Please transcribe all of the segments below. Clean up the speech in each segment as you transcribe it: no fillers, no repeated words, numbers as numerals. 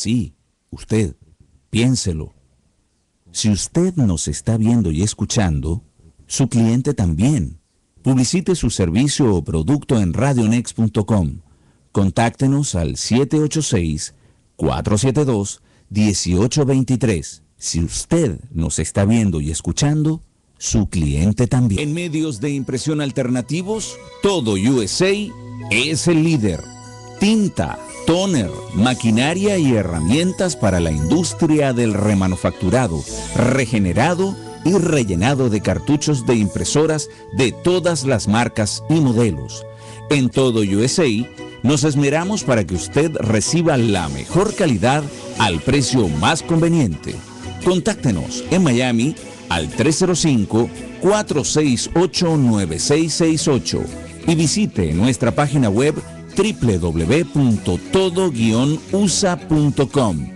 Sí, usted, piénselo. Si usted nos está viendo y escuchando, su cliente también. Publicite su servicio o producto en radionext.com. Contáctenos al 786-472-1823. Si usted nos está viendo y escuchando, su cliente también. En medios de impresión alternativos, Todo USA es el líder. Tinta, tóner, maquinaria y herramientas para la industria del remanufacturado, regenerado y rellenado de cartuchos de impresoras de todas las marcas y modelos. En Todo USA nos esmeramos para que usted reciba la mejor calidad al precio más conveniente. Contáctenos en Miami al 305-468-9668 y visite nuestra página web www.todo-usa.com.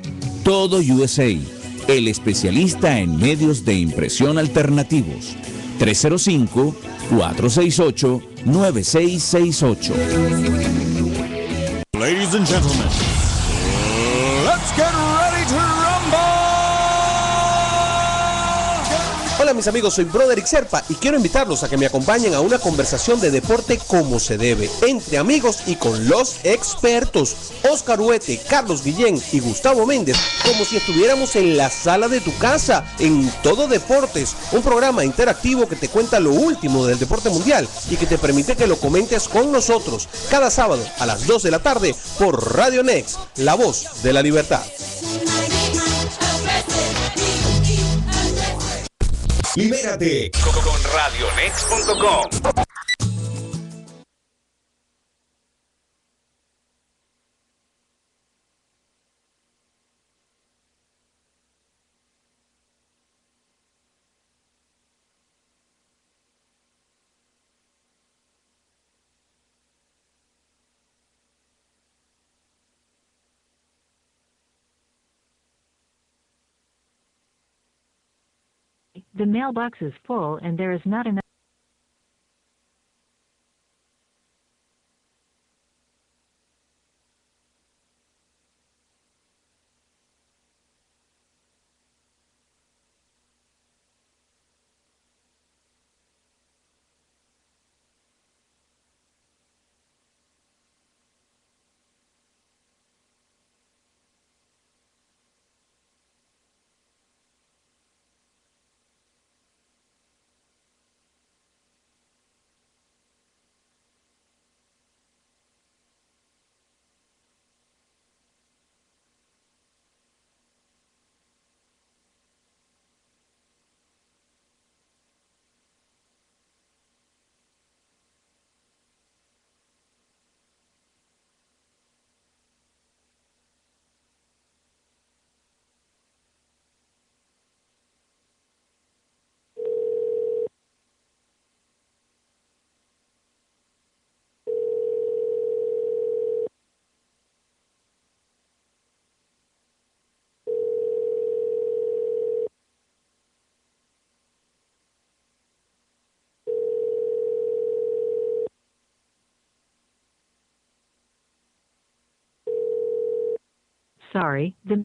Todo USA, el especialista en medios de impresión alternativos. 305-468-9668. Ladies and gentlemen, let's get ready to rumble. Hola mis amigos, soy Broderick Serpa y quiero invitarlos a que me acompañen a una conversación de deporte como se debe, entre amigos y con los expertos. Oscar Huete, Carlos Guillén y Gustavo Méndez, como si estuviéramos en la sala de tu casa, en Todo Deportes, un programa interactivo que te cuenta lo último del deporte mundial y que te permite que lo comentes con nosotros cada sábado a las 2 de la tarde por Radio Next, la voz de la libertad. Libérate con radionext.com. The mailbox is full and there is not enough. Sorry, the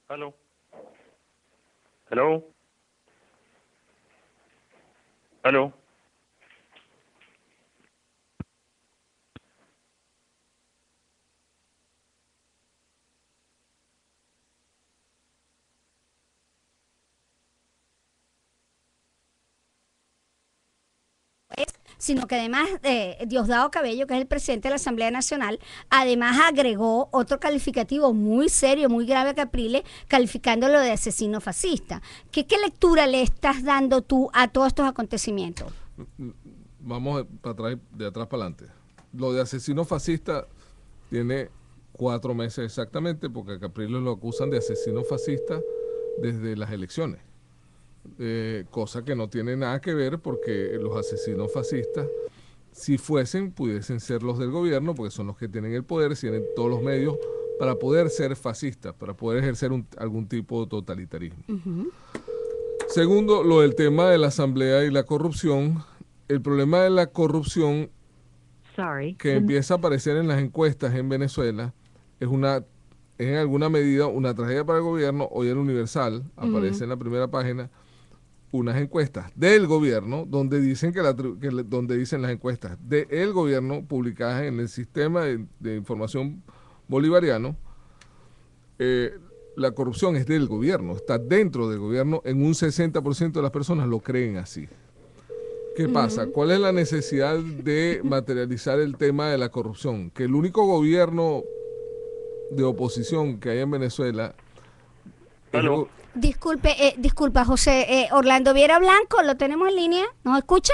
Hello. Hello. Hello. Sino que además Diosdado Cabello, que es el presidente de la Asamblea Nacional, además agregó otro calificativo muy serio, muy grave a Capriles, calificándolo de asesino fascista. ¿Qué lectura le estás dando tú a todos estos acontecimientos? Vamos para atrás, de atrás para adelante. Lo de asesino fascista tiene 4 meses exactamente, porque a Capriles lo acusan de asesino fascista desde las elecciones. Cosa que no tiene nada que ver, porque los asesinos fascistas, si pudiesen ser los del gobierno, porque son los que tienen el poder, tienen todos los medios para poder ser fascistas, para poder ejercer algún tipo de totalitarismo. Segundo, lo del tema de la asamblea y la corrupción. El problema de la corrupción que empieza a aparecer en las encuestas en Venezuela es en alguna medida una tragedia para el gobierno. Hoy el Universal aparece en la primera página unas encuestas del gobierno donde dicen donde dicen las encuestas del gobierno publicadas en el sistema de información bolivariano. La corrupción es del gobierno, está dentro del gobierno, en un 60% de las personas lo creen así. ¿Qué pasa? ¿Cuál es la necesidad de materializar el tema de la corrupción? Que el único gobierno de oposición que hay en Venezuela... Disculpa, José. Orlando Viera Blanco, ¿lo tenemos en línea? ¿Nos escucha?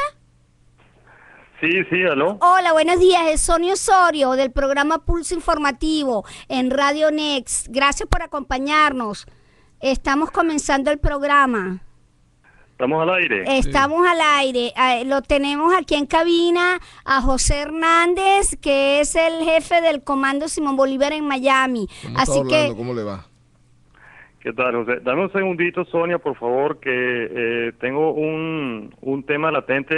Sí, aló. Hola, buenos días. Es Sonia Osorio del programa Pulso Informativo en Radio Next. Gracias por acompañarnos. Estamos comenzando el programa. ¿Estamos al aire? Estamos al aire. Lo tenemos aquí en cabina a José Hernández, que es el jefe del Comando Simón Bolívar en Miami. Así Orlando, ¿cómo le va? ¿Qué tal, José? Dame un segundito, Sonia, por favor, que tengo un tema latente.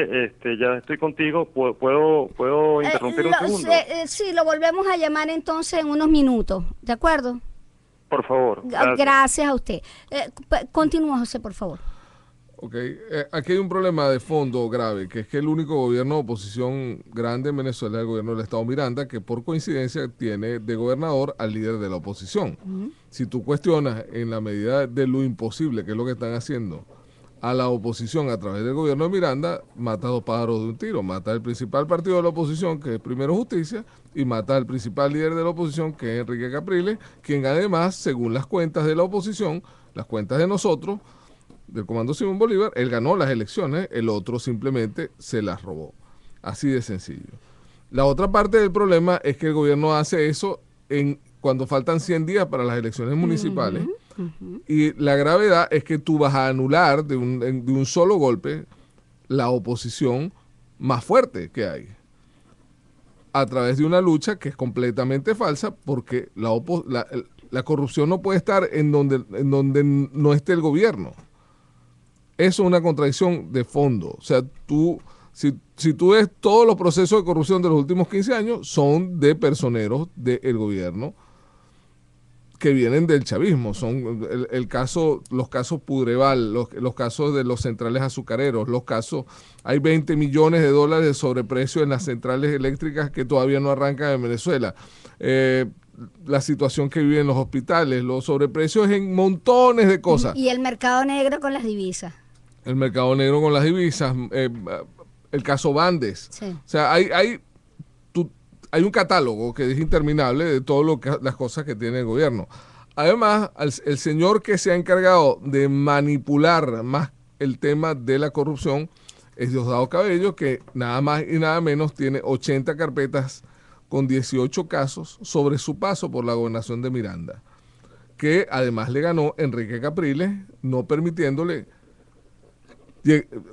Ya estoy contigo. ¿Puedo interrumpir un segundo? Sí, lo volvemos a llamar entonces en unos minutos. ¿De acuerdo? Por favor. Gracias a usted. Continúa, José, por favor. Ok, aquí hay un problema de fondo grave, que es que el único gobierno de oposición grande en Venezuela es el gobierno del Estado Miranda, que por coincidencia tiene de gobernador al líder de la oposición. Si tú cuestionas en la medida de lo imposible, que es lo que están haciendo, a la oposición a través del gobierno de Miranda, matas 2 pájaros de un tiro. Matas el principal partido de la oposición, que es Primero Justicia, y matas al principal líder de la oposición, que es Enrique Capriles, quien además, según las cuentas de la oposición, las cuentas de nosotros, del Comando Simón Bolívar, él ganó las elecciones, el otro simplemente se las robó. Así de sencillo. La otra parte del problema es que el gobierno hace eso cuando faltan 100 días para las elecciones municipales, y la gravedad es que tú vas a anular de un solo golpe la oposición más fuerte que hay, a través de una lucha que es completamente falsa, porque la corrupción no puede estar en donde no esté el gobierno. Eso es una contradicción de fondo. O sea, si tú ves todos los procesos de corrupción de los últimos 15 años, son de personeros del gobierno que vienen del chavismo. Son los casos Pudreval, los casos de los centrales azucareros, hay $20 millones de sobreprecio en las centrales eléctricas que todavía no arrancan en Venezuela. La situación que viven los hospitales, los sobreprecios en montones de cosas. Y el mercado negro con las divisas. El mercado negro con las divisas, el caso Bandes. Sí. O sea, hay un catálogo que es interminable de todo las cosas que tiene el gobierno. Además, el señor que se ha encargado de manipular más el tema de la corrupción es Diosdado Cabello, que nada más y nada menos tiene 80 carpetas con 18 casos sobre su paso por la gobernación de Miranda, que además le ganó Enrique Capriles, no permitiéndole,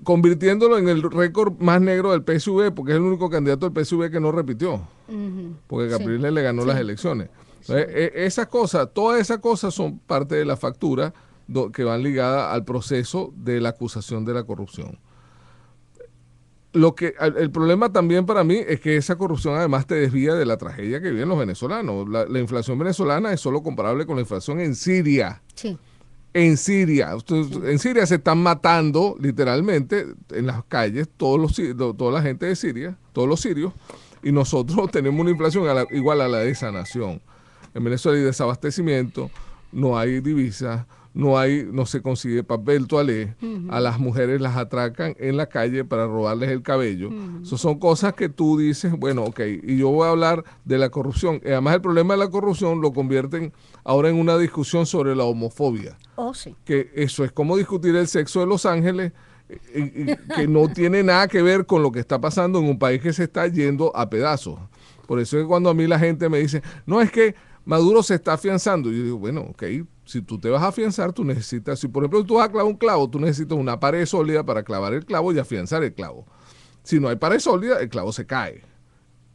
convirtiéndolo en el récord más negro del PSV, porque es el único candidato del PSV que no repitió, porque Capriles le ganó las elecciones. Entonces, todas esas cosas son parte de la factura que van ligadas al proceso de la acusación de la corrupción. El problema también para mí es que esa corrupción además te desvía de la tragedia que viven los venezolanos. La inflación venezolana es solo comparable con la inflación en Siria. Sí. En Siria. En Siria se están matando literalmente en las calles toda la gente de Siria, todos los sirios, y nosotros tenemos una inflación igual a la de esa nación. En Venezuela hay desabastecimiento, no hay divisas, no se consigue papel toalé, a las mujeres las atracan en la calle para robarles el cabello. Esas son cosas que tú dices, bueno, ok, y yo voy a hablar de la corrupción. Además, el problema de la corrupción lo convierten ahora en una discusión sobre la homofobia. Oh, sí. Que eso es como discutir el sexo de Los Ángeles, que no tiene nada que ver con lo que está pasando en un país que se está yendo a pedazos. Por eso es que cuando a mí la gente me dice, no, es que Maduro se está afianzando. Y yo digo, bueno, ok, si tú te vas a afianzar, tú necesitas, si por ejemplo tú vas a clavar un clavo, tú necesitas una pared sólida para clavar el clavo y afianzar el clavo. Si no hay pared sólida, el clavo se cae.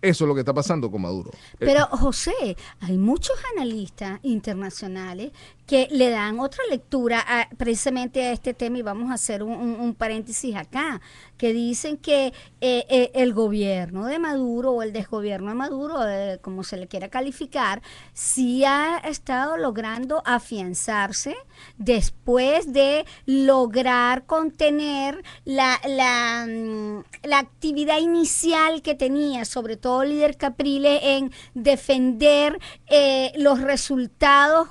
Eso es lo que está pasando con Maduro. Pero, José, hay muchos analistas internacionales que le dan otra lectura precisamente a este tema, y vamos a hacer un paréntesis acá, que dicen que el gobierno de Maduro o el desgobierno de Maduro, como se le quiera calificar, sí ha estado logrando afianzarse después de lograr contener la actividad inicial que tenía, sobre todo el líder Capriles, en defender los resultados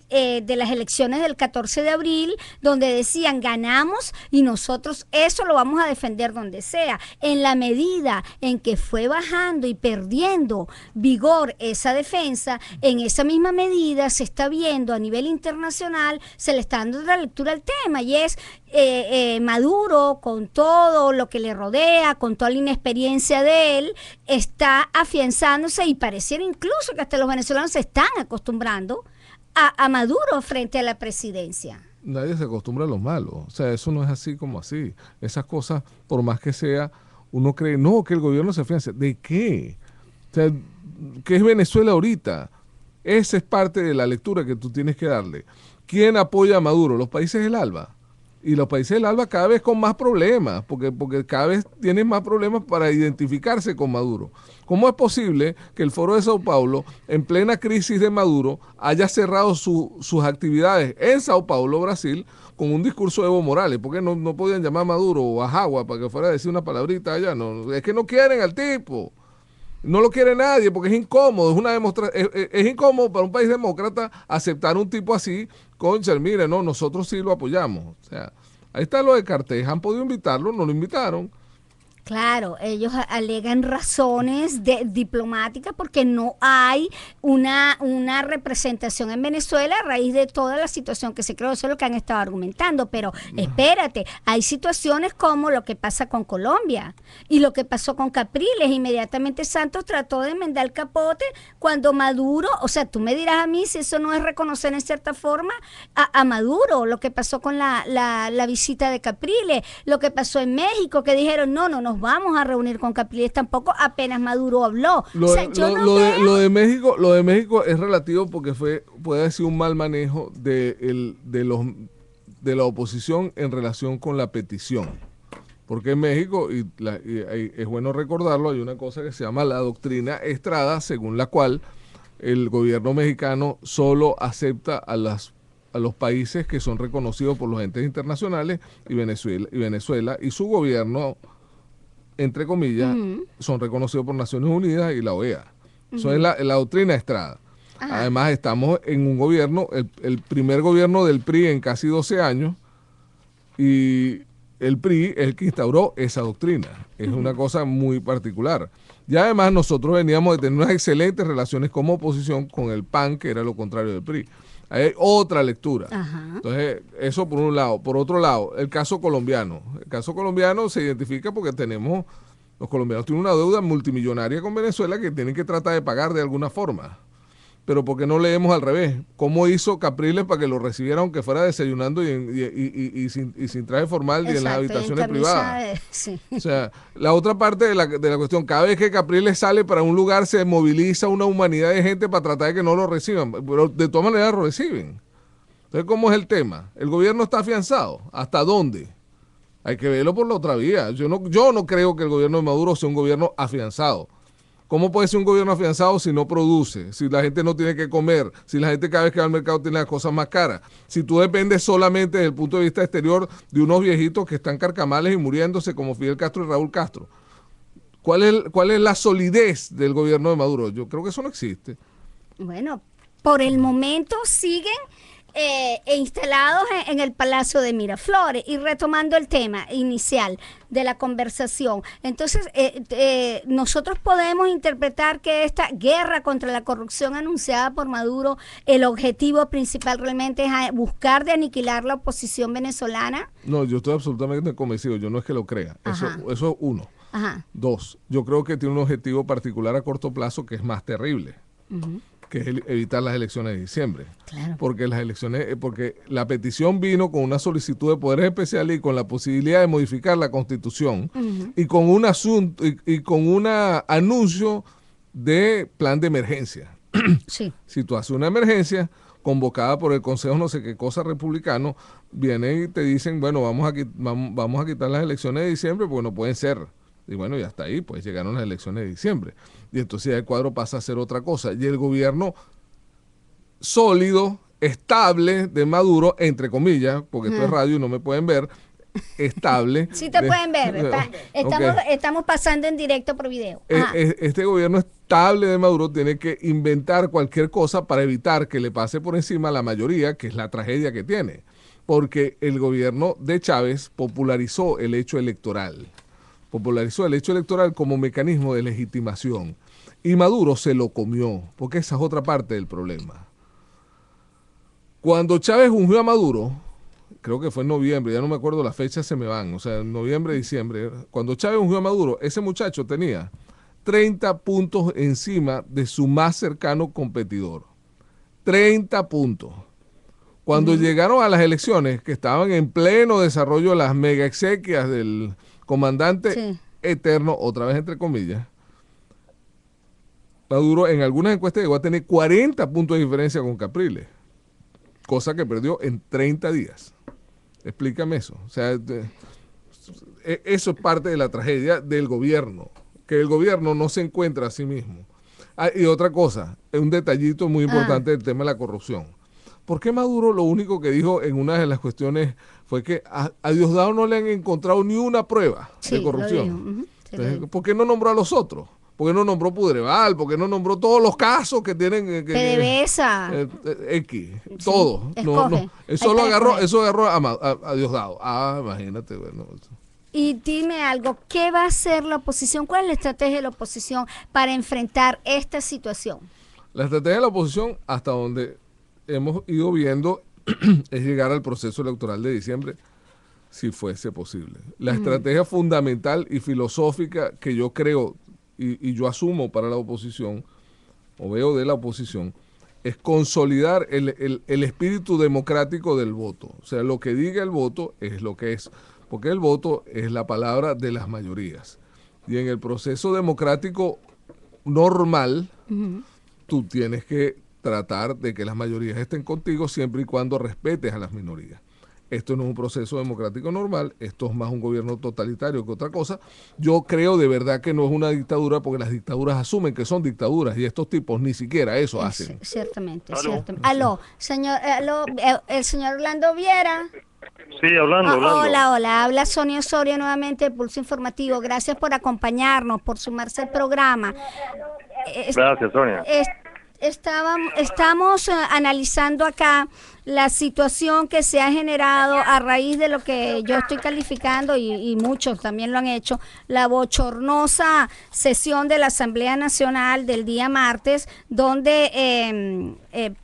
de las elecciones del 14 de abril, donde decían ganamos y nosotros eso lo vamos a defender donde sea. En la medida en que fue bajando y perdiendo vigor esa defensa, en esa misma medida se está viendo a nivel internacional, se le está dando otra lectura al tema, y es Maduro, con todo lo que le rodea, con toda la inexperiencia de él, está afianzándose, y pareciera incluso que hasta los venezolanos se están acostumbrando a Maduro frente a la presidencia. Nadie se acostumbra a lo malo. O sea, eso no es así como así. Esas cosas, por más que sea, uno cree, no, que el gobierno se afiance. ¿De qué? O sea, ¿qué es Venezuela ahorita? Esa es parte de la lectura que tú tienes que darle. ¿Quién apoya a Maduro? Los países del ALBA. Y los países del ALBA cada vez con más problemas, porque cada vez tienen más problemas para identificarse con Maduro. ¿Cómo es posible que el Foro de Sao Paulo, en plena crisis de Maduro, haya cerrado sus actividades en Sao Paulo, Brasil, con un discurso de Evo Morales? ¿Por qué no podían llamar a Maduro o a Jagua para que fuera a decir una palabrita allá? No, es que no quieren al tipo. No lo quiere nadie porque es incómodo, es incómodo para un país demócrata aceptar un tipo así. Concha, mire, no, nosotros sí lo apoyamos. O sea, ahí está lo de Cartés, han podido invitarlo, no lo invitaron. Claro, ellos alegan razones diplomáticas porque no hay una representación en Venezuela a raíz de toda la situación que se creó. Eso es lo que han estado argumentando, pero espérate, hay situaciones como lo que pasa con Colombia y lo que pasó con Capriles. Inmediatamente Santos trató de enmendar el capote cuando Maduro, o sea, tú me dirás a mí si eso no es reconocer en cierta forma a Maduro, lo que pasó con la visita de Capriles, lo que pasó en México, que dijeron, no nos vamos a reunir con Capriles tampoco, apenas Maduro habló. Lo de México es relativo porque puede haber sido un mal manejo de la oposición en relación con la petición. Porque en México, y es bueno recordarlo, hay una cosa que se llama la doctrina Estrada, según la cual el gobierno mexicano solo acepta a los países que son reconocidos por los entes internacionales, y Venezuela y su gobierno, entre comillas, son reconocidos por Naciones Unidas y la OEA. Eso es la doctrina Estrada. Ajá. Además, estamos en un gobierno, el primer gobierno del PRI en casi 12 años, y el PRI es el que instauró esa doctrina. Es una cosa muy particular. Y además nosotros veníamos de tener unas excelentes relaciones como oposición con el PAN, que era lo contrario del PRI. Hay otra lectura. Ajá. Entonces, eso por un lado. Por otro lado, el caso colombiano. El caso colombiano se identifica porque los colombianos tienen una deuda multimillonaria con Venezuela que tienen que tratar de pagar de alguna forma. Pero ¿por qué no leemos al revés? ¿Cómo hizo Capriles para que lo recibieran aunque fuera desayunando y sin traje formal? Exacto, y en las habitaciones privadas? Sí. O sea, la otra parte de la cuestión, cada vez que Capriles sale para un lugar se moviliza una humanidad de gente para tratar de que no lo reciban, pero de todas maneras lo reciben. Entonces, ¿cómo es el tema? ¿El gobierno está afianzado? ¿Hasta dónde? Hay que verlo por la otra vía. Yo no creo que el gobierno de Maduro sea un gobierno afianzado. ¿Cómo puede ser un gobierno afianzado si no produce? Si la gente no tiene que comer, si la gente cada vez que va al mercado tiene las cosas más caras. Si tú dependes solamente desde el punto de vista exterior de unos viejitos que están carcamales y muriéndose como Fidel Castro y Raúl Castro. ¿Cuál es la solidez del gobierno de Maduro? Yo creo que eso no existe. Bueno, por el momento siguen instalados en el Palacio de Miraflores. Y retomando el tema inicial de la conversación, entonces nosotros podemos interpretar que esta guerra contra la corrupción anunciada por Maduro, el objetivo principal realmente es buscar de aniquilar la oposición venezolana. No, yo estoy absolutamente convencido, yo no es que lo crea, eso es uno. Ajá. Dos, yo creo que tiene un objetivo particular a corto plazo que es más terrible. que es evitar las elecciones de diciembre. Claro. Porque la petición vino con una solicitud de poderes especiales y con la posibilidad de modificar la Constitución y con un asunto y con un anuncio de plan de emergencia. Sí. Si tú haces una emergencia convocada por el Consejo no sé qué cosa republicano, vienen y te dicen, bueno, vamos a quitar las elecciones de diciembre porque no pueden ser. Y bueno, y hasta ahí, pues llegaron las elecciones de diciembre. Y entonces ya el cuadro pasa a ser otra cosa. Y el gobierno sólido, estable de Maduro, entre comillas, porque esto es radio y no me pueden ver, estable. Sí te pueden ver. Estamos pasando en directo por video. Este gobierno estable de Maduro tiene que inventar cualquier cosa para evitar que le pase por encima a la mayoría, que es la tragedia que tiene. Porque el gobierno de Chávez popularizó el hecho electoral. Popularizó el hecho electoral como mecanismo de legitimación. Y Maduro se lo comió, porque esa es otra parte del problema. Cuando Chávez ungió a Maduro, creo que fue en noviembre, ya no me acuerdo, las fechas se me van, o sea, en noviembre, diciembre, cuando Chávez ungió a Maduro, ese muchacho tenía 30 puntos encima de su más cercano competidor. 30 puntos. Cuando llegaron a las elecciones, que estaban en pleno desarrollo de las mega exequias del comandante eterno, otra vez entre comillas, Maduro en algunas encuestas llegó a tener 40 puntos de diferencia con Capriles, cosa que perdió en 30 días. Explícame eso. O sea, eso es parte de la tragedia del gobierno, que el gobierno no se encuentra a sí mismo. Y otra cosa, un detallito muy importante del tema de la corrupción. ¿Por qué Maduro lo único que dijo en una de las cuestiones fue que a Diosdado no le han encontrado ni una prueba de corrupción? Entonces, ¿por qué no nombró a los otros? ¿Por qué no nombró Pudreval? ¿Por qué no nombró todos los casos que tienen? PDVSA. X, todo. Eso agarró a Diosdado. Imagínate, bueno. Y dime algo, ¿qué va a hacer la oposición? ¿Cuál es la estrategia de la oposición para enfrentar esta situación? La estrategia de la oposición, hasta donde hemos ido viendo, es llegar al proceso electoral de diciembre, si fuese posible. La estrategia fundamental y filosófica que yo creo y yo asumo para la oposición, o veo de la oposición, es consolidar el espíritu democrático del voto. O sea, lo que diga el voto es lo que es, porque el voto es la palabra de las mayorías. Y en el proceso democrático normal, tú tienes que tratar de que las mayorías estén contigo siempre y cuando respetes a las minorías. Esto no es un proceso democrático normal, esto es más un gobierno totalitario que otra cosa. Yo creo de verdad que no es una dictadura porque las dictaduras asumen que son dictaduras y estos tipos ni siquiera eso hacen. Ciertamente, ciertamente. Aló, el señor Orlando Viera. Sí, hablando. Hola, habla Sonia Osorio nuevamente de Pulso Informativo. Gracias por acompañarnos, por sumarse al programa. Gracias, Sonia. Estamos analizando acá la situación que se ha generado a raíz de lo que yo estoy calificando y muchos también lo han hecho, la bochornosa sesión de la Asamblea Nacional del día martes, donde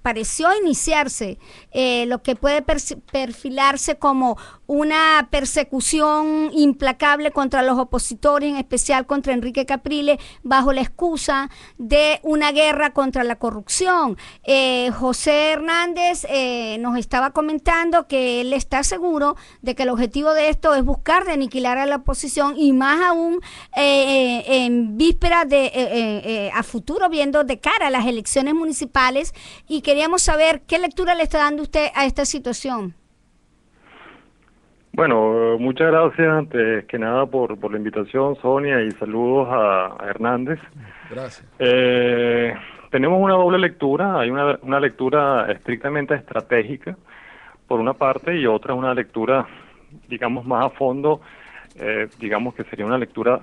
pareció iniciarse lo que puede perfilarse como una persecución implacable contra los opositores, en especial contra Enrique Capriles, bajo la excusa de una guerra contra la corrupción. José Hernández nos estaba comentando que él está seguro de que el objetivo de esto es buscar de aniquilar a la oposición y más aún en vísperas de a futuro, viendo de cara a las elecciones municipales, y queríamos saber qué lectura le está dando usted a esta situación. Bueno, muchas gracias antes que nada por la invitación, Sonia, y saludos a Hernández. Gracias. Tenemos una doble lectura, hay una lectura estrictamente estratégica, por una parte, y otra una lectura, digamos, más a fondo, digamos que sería una lectura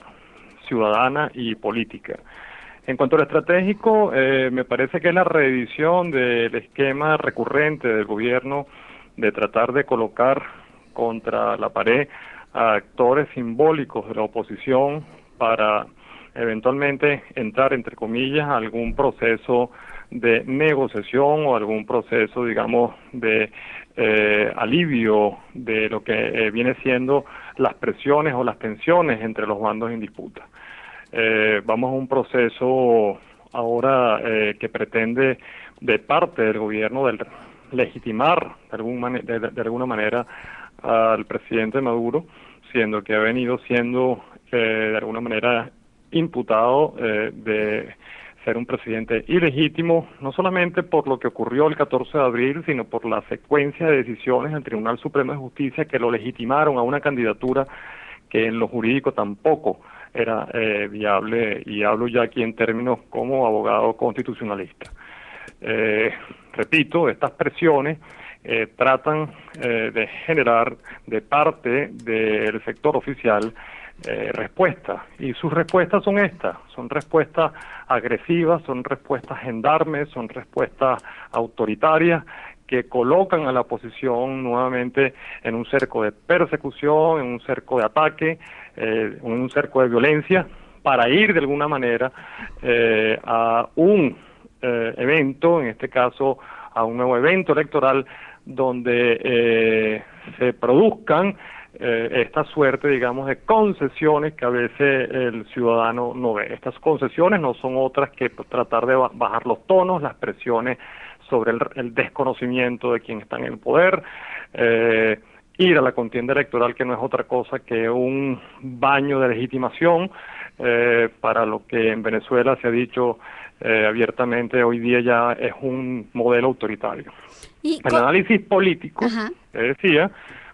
ciudadana y política. En cuanto a lo estratégico, me parece que es la reedición del esquema recurrente del gobierno de tratar de colocar contra la pared a actores simbólicos de la oposición para eventualmente entrar, entre comillas, a algún proceso de negociación o algún proceso, digamos, de alivio de lo que viene siendo las presiones o las tensiones entre los bandos en disputa. Vamos a un proceso ahora que pretende de parte del gobierno legitimar de alguna manera al presidente Maduro, siendo que ha venido siendo de alguna manera imputado de ser un presidente ilegítimo, no solamente por lo que ocurrió el 14 de abril, sino por la secuencia de decisiones del Tribunal Supremo de Justicia que lo legitimaron a una candidatura que en lo jurídico tampoco era viable, y hablo ya aquí en términos como abogado constitucionalista. Repito, estas presiones tratan de generar de parte del sector oficial respuestas, y sus respuestas son estas, son respuestas agresivas, son respuestas gendarmes, son respuestas autoritarias que colocan a la oposición nuevamente en un cerco de persecución, en un cerco de ataque, en un cerco de violencia, para ir de alguna manera a un evento, en este caso a un nuevo evento electoral, donde se produzcan esta suerte, digamos, de concesiones que a veces el ciudadano no ve. Estas concesiones no son otras que tratar de bajar los tonos, las presiones sobre el desconocimiento de quien está en el poder, ir a la contienda electoral, que no es otra cosa que un baño de legitimación para lo que en Venezuela se ha dicho abiertamente hoy día ya es un modelo autoritario. El análisis político, decía,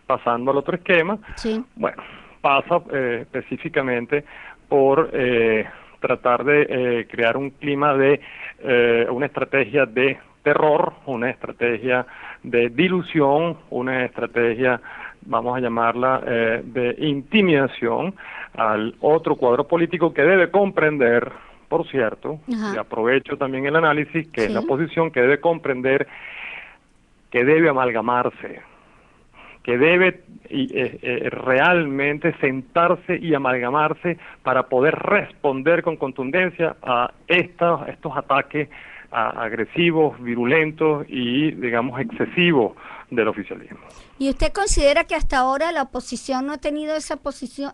pasando al otro esquema, sí. Bueno, pasa específicamente por tratar de crear un clima de una estrategia de terror, una estrategia de dilución, una estrategia, vamos a llamarla, de intimidación al otro cuadro político que debe comprender, por cierto, y aprovecho también el análisis, que es la oposición, que debe comprender que debe amalgamarse, que debe realmente sentarse y amalgamarse para poder responder con contundencia a estos ataques agresivos, virulentos y, digamos, excesivos del oficialismo. ¿Y usted considera que hasta ahora la oposición no ha tenido esa posición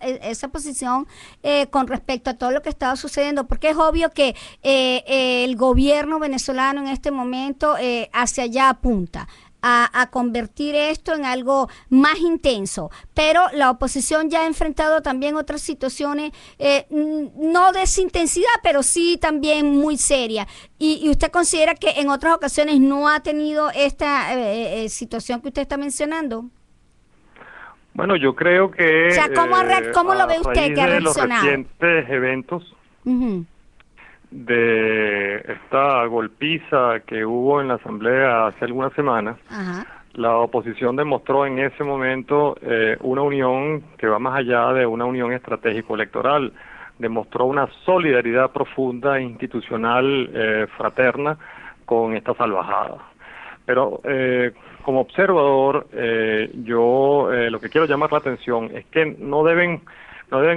con respecto a todo lo que estaba sucediendo? Porque es obvio que el gobierno venezolano en este momento hacia allá apunta a convertir esto en algo más intenso, pero la oposición ya ha enfrentado también otras situaciones, no de esa intensidad, pero sí también muy seria. ¿Y usted considera que en otras ocasiones no ha tenido esta situación que usted está mencionando? Bueno, yo creo que... O sea, ¿cómo lo ve usted que ha reaccionado? Los recientes eventos de esta golpiza que hubo en la Asamblea hace algunas semanas, la oposición demostró en ese momento una unión que va más allá de una unión estratégico-electoral, demostró una solidaridad profunda, institucional, fraterna, con esta salvajada. Pero como observador, yo lo que quiero llamar la atención es que no deben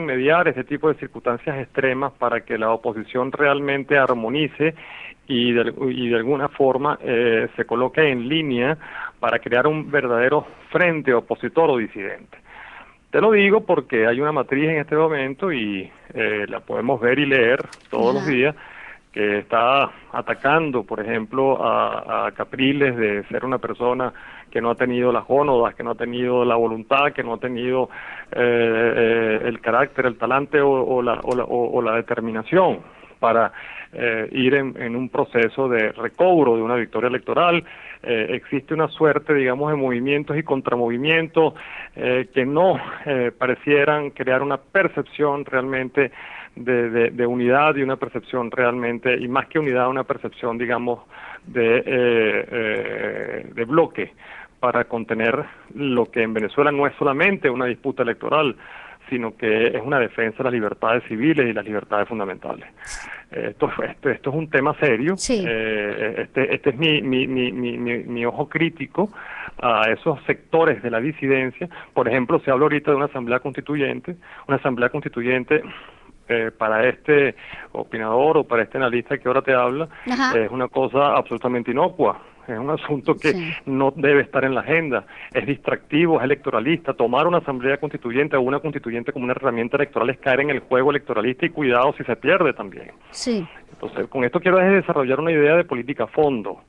mediar ese tipo de circunstancias extremas para que la oposición realmente armonice y de alguna forma se coloque en línea para crear un verdadero frente opositor o disidente. Te lo digo porque hay una matriz en este momento y la podemos ver y leer todos los días, que está atacando, por ejemplo, a Capriles de ser una persona que no ha tenido las gónadas, que no ha tenido la voluntad, que no ha tenido el carácter, el talante o la determinación para ir en un proceso de recobro de una victoria electoral. Existe una suerte, digamos, de movimientos y contramovimientos que no parecieran crear una percepción realmente de unidad, y una percepción realmente, y más que unidad, una percepción, digamos, de bloque para contener lo que en Venezuela no es solamente una disputa electoral, sino que es una defensa de las libertades civiles y las libertades fundamentales. Esto es un tema serio. Sí. Este es mi ojo crítico a esos sectores de la disidencia. Por ejemplo, se habla ahorita de una asamblea constituyente para este opinador o para este analista que ahora te habla, Ajá. es una cosa absolutamente inocua. Es un asunto que Sí. no debe estar en la agenda. Es distractivo, es electoralista. Tomar una asamblea constituyente o una constituyente como una herramienta electoral es caer en el juego electoralista, y cuidado si se pierde también. Sí. Entonces, con esto quiero desarrollar una idea de política a fondo.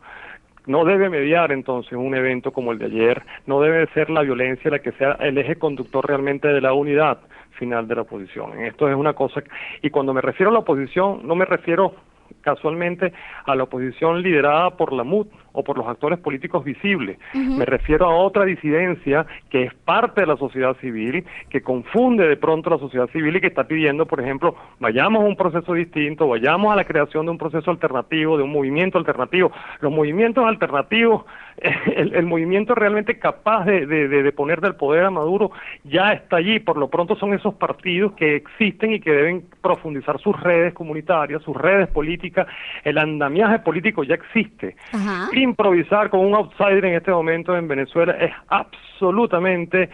No debe mediar entonces un evento como el de ayer, no debe ser la violencia la que sea el eje conductor realmente de la unidad final de la oposición. Esto es una cosa, y cuando me refiero a la oposición, no me refiero casualmente a la oposición liderada por la MUD o por los actores políticos visibles. Me refiero a otra disidencia que es parte de la sociedad civil, que confunde de pronto a la sociedad civil y que está pidiendo, por ejemplo, vayamos a un proceso distinto, vayamos a la creación de un proceso alternativo, de un movimiento alternativo. Los movimientos alternativos, el movimiento realmente capaz de poner del poder a Maduro ya está allí. Por lo pronto son esos partidos que existen y que deben profundizar sus redes comunitarias, sus redes políticas. El andamiaje político ya existe. Ajá. Improvisar con un outsider en este momento en Venezuela es absolutamente,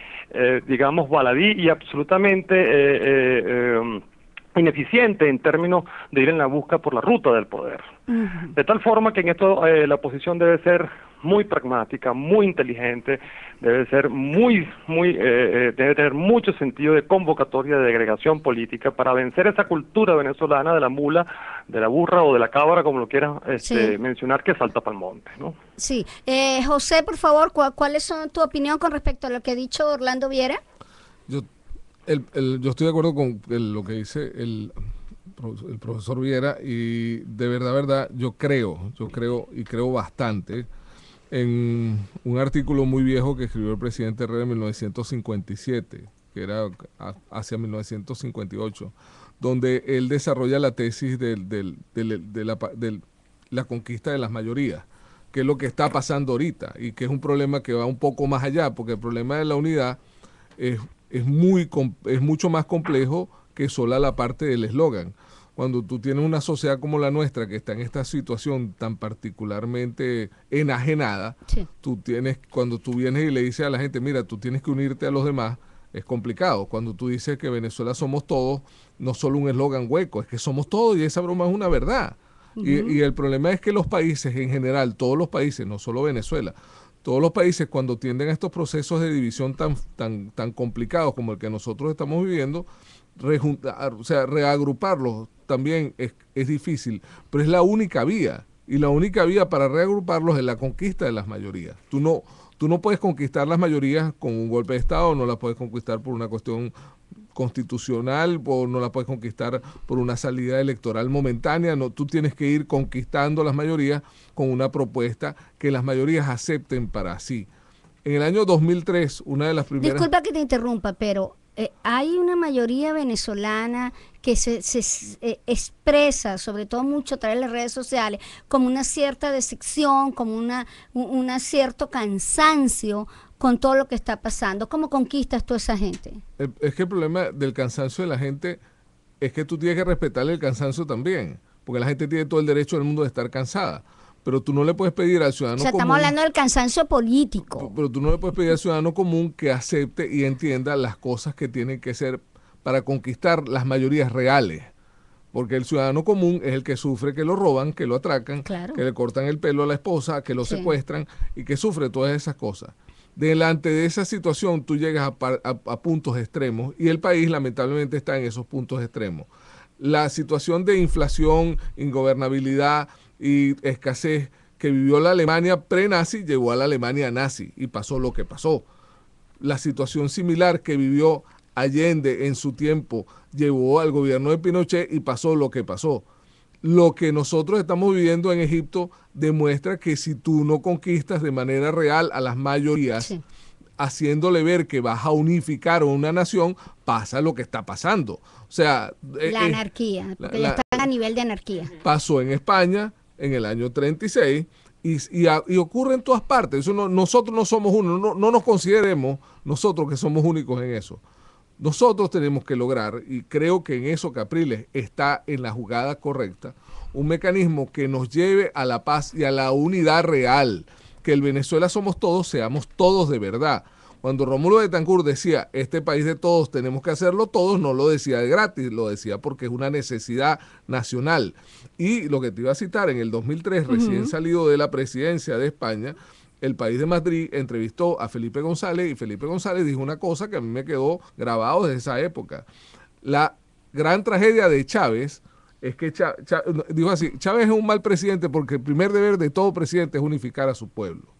digamos, baladí y absolutamente ineficiente en términos de ir en la busca por la ruta del poder. De tal forma que en esto la oposición debe ser muy pragmática, muy inteligente, debe ser debe tener mucho sentido de convocatoria, de agregación política para vencer esa cultura venezolana de la mula, de la burra o de la cabra, como lo quieras Sí. mencionar, que salta para el monte, ¿no? Sí. José, por favor, ¿cuáles son tu opinión con respecto a lo que ha dicho Orlando Viera? Yo estoy de acuerdo con lo que dice el profesor Viera, y de verdad, yo creo bastante en un artículo muy viejo que escribió el presidente Herrera en 1957, que era hacia 1958, donde él desarrolla la tesis de la conquista de las mayorías, que es lo que está pasando ahorita, y que es un problema que va un poco más allá, porque el problema de la unidad es mucho más complejo que sola la parte del eslogan. Cuando tú tienes una sociedad como la nuestra, que está en esta situación tan particularmente enajenada, Sí. cuando tú vienes y le dices a la gente, mira, tú tienes que unirte a los demás, es complicado. Cuando tú dices que Venezuela somos todos, no solo un eslogan hueco, es que somos todos, y esa broma es una verdad. Y el problema es que los países en general, todos los países, no solo Venezuela, todos los países, cuando tienden a estos procesos de división tan complicados como el que nosotros estamos viviendo, reagruparlos también es difícil, pero es la única vía, y la única vía para reagruparlos es la conquista de las mayorías. Tú no puedes conquistar las mayorías con un golpe de Estado, no las puedes conquistar por una cuestión constitucional, o no la puedes conquistar por una salida electoral momentánea. No, tú tienes que ir conquistando las mayorías con una propuesta que las mayorías acepten para sí. En el año 2003, una de las primeras... Disculpa que te interrumpa, pero hay una mayoría venezolana que se expresa, sobre todo mucho a través de las redes sociales, como una cierta decepción, como una cierto cansancio con todo lo que está pasando. ¿Cómo conquistas tú a esa gente? Es que el problema del cansancio de la gente es que tú tienes que respetarle el cansancio también, porque la gente tiene todo el derecho del mundo de estar cansada, pero tú no le puedes pedir al ciudadano común... Estamos hablando del cansancio político. Pero tú no le puedes pedir al ciudadano común que acepte y entienda las cosas que tienen que ser para conquistar las mayorías reales. Porque el ciudadano común es el que sufre que lo roban, que lo atracan, Claro. que le cortan el pelo a la esposa, que lo secuestran, y que sufre todas esas cosas. Delante de esa situación tú llegas a puntos extremos, y el país lamentablemente está en esos puntos extremos. La situación de inflación, ingobernabilidad y escasez que vivió la Alemania pre-nazi llegó a la Alemania nazi, y pasó lo que pasó. La situación similar que vivió Allende en su tiempo llevó al gobierno de Pinochet, y pasó lo que pasó. Lo que nosotros estamos viviendo en Egipto demuestra que si tú no conquistas de manera real a las mayorías, Sí. haciéndole ver que vas a unificar a una nación, pasa lo que está pasando. O sea, La anarquía, porque ya están a nivel de anarquía. pasó en España en el año 36 y ocurre en todas partes. Eso nosotros no somos uno, no nos consideremos nosotros que somos únicos en eso. Nosotros tenemos que lograr, y creo que en eso Capriles está en la jugada correcta, un mecanismo que nos lleve a la paz y a la unidad real, que el Venezuela somos todos, seamos todos de verdad. Cuando Rómulo Betancourt decía, este país de todos, tenemos que hacerlo todos, no lo decía de gratis, lo decía porque es una necesidad nacional. Y lo que te iba a citar, en el 2003, recién salido de la presidencia de España, El País de Madrid entrevistó a Felipe González, y Felipe González dijo una cosa que a mí me quedó grabado desde esa época. La gran tragedia de Chávez es que dijo así, Chávez es un mal presidente porque el primer deber de todo presidente es unificar a su pueblo.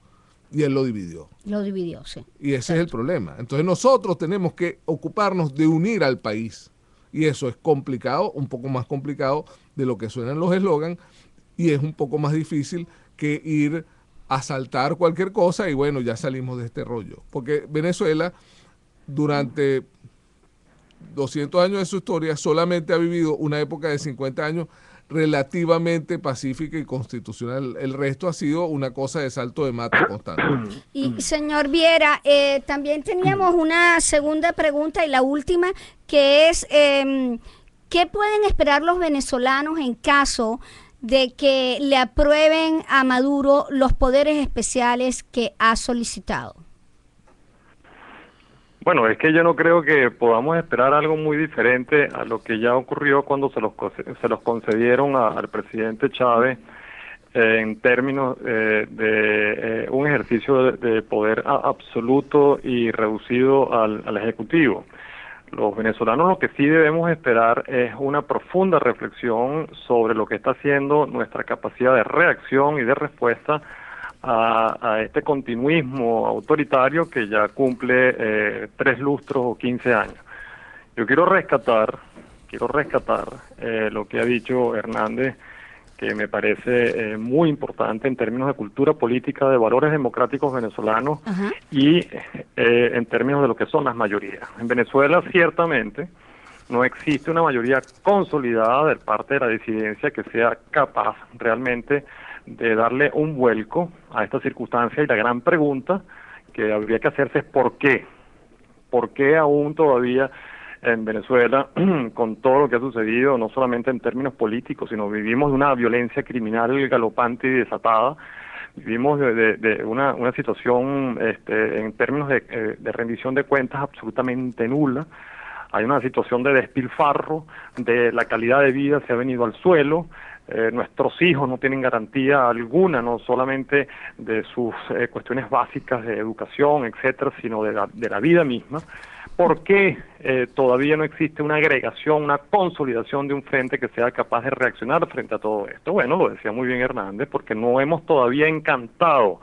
Y él lo dividió. Lo dividió, sí. Y ese es el problema. Entonces nosotros tenemos que ocuparnos de unir al país. Y eso es complicado, un poco más complicado de lo que suenan los eslogans, y es un poco más difícil que ir a saltar cualquier cosa y bueno, ya salimos de este rollo. Porque Venezuela, durante 200 años de su historia, solamente ha vivido una época de 50 años relativamente pacífica y constitucional. El resto ha sido una cosa de salto de mata constante. Y señor Viera, también teníamos una segunda pregunta y la última, que es ¿qué pueden esperar los venezolanos en caso de que le aprueben a Maduro los poderes especiales que ha solicitado? Bueno, es que yo no creo que podamos esperar algo muy diferente a lo que ya ocurrió cuando se los concedieron al presidente Chávez en términos de un ejercicio de poder absoluto y reducido al Ejecutivo. Los venezolanos lo que sí debemos esperar es una profunda reflexión sobre lo que está haciendo nuestra capacidad de reacción y de respuesta a este continuismo autoritario que ya cumple 3 lustros o 15 años. Yo quiero rescatar lo que ha dicho Hernández, que me parece muy importante en términos de cultura política, de valores democráticos venezolanos y en términos de lo que son las mayorías. En Venezuela ciertamente no existe una mayoría consolidada de parte de la disidencia que sea capaz realmente de darle un vuelco a esta circunstancia, y la gran pregunta que habría que hacerse es ¿por qué? ¿Por qué aún todavía en Venezuela, con todo lo que ha sucedido, no solamente en términos políticos, sino vivimos de una violencia criminal galopante y desatada, vivimos de una situación en términos de rendición de cuentas absolutamente nula? Hay una situación de despilfarro, de la calidad de vida se ha venido al suelo. Nuestros hijos no tienen garantía alguna, no solamente de sus cuestiones básicas de educación, etcétera, sino de la vida misma. ¿Por qué todavía no existe una agregación, una consolidación de un frente que sea capaz de reaccionar frente a todo esto? Bueno, lo decía muy bien Hernández, porque no hemos todavía encantado,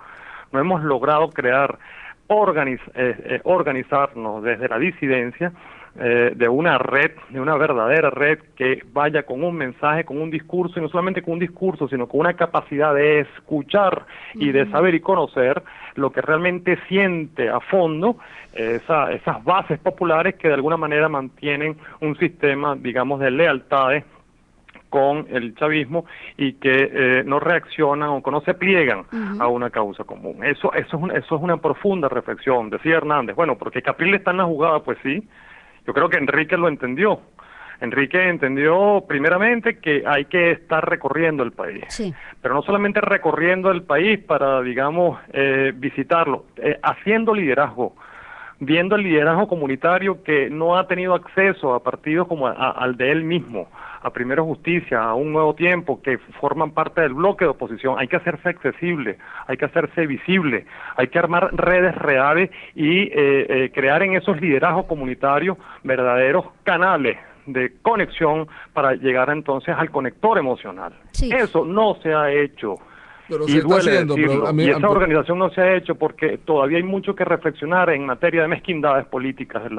no hemos logrado crear, organizarnos desde la disidencia, de una red, de una verdadera red que vaya con un mensaje, con un discurso, y no solamente con un discurso, sino con una capacidad de escuchar y de saber y conocer lo que realmente siente a fondo esas bases populares que de alguna manera mantienen un sistema, digamos, de lealtades con el chavismo y que no reaccionan o que no se pliegan a una causa común. Eso es una profunda reflexión. Decía Hernández, bueno, porque Capriles está en la jugada, pues sí. Yo creo que Enrique lo entendió. Enrique entendió primeramente que hay que estar recorriendo el país, sí, pero no solamente recorriendo el país para, digamos, visitarlo, haciendo liderazgo, viendo el liderazgo comunitario que no ha tenido acceso a partidos como al de él mismo, a Primero Justicia, a Un Nuevo Tiempo, que forman parte del bloque de oposición. Hay que hacerse accesible, hay que hacerse visible, hay que armar redes reales y crear en esos liderazgos comunitarios verdaderos canales de conexión para llegar entonces al conector emocional. Sí. Eso no se ha hecho. Pero y duele decirlo, y esa organización no se ha hecho porque todavía hay mucho que reflexionar en materia de mezquindades políticas de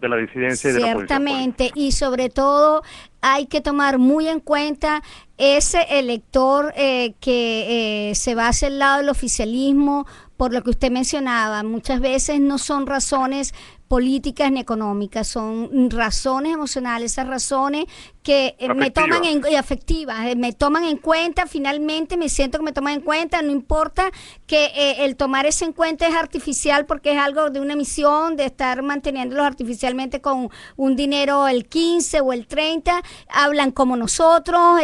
la disidencia y de la oposición. Ciertamente, y sobre todo hay que tomar muy en cuenta ese elector que se va hacia el lado del oficialismo, por lo que usted mencionaba. Muchas veces no son razones políticas ni económicas, son razones emocionales, esas razones que me Afectiva. toman afectivas, me toman en cuenta, finalmente me siento que me toman en cuenta, no importa que el tomar eso en cuenta es artificial porque es algo de una misión de estar manteniéndolos artificialmente con un dinero el 15 o el 30, hablan como nosotros,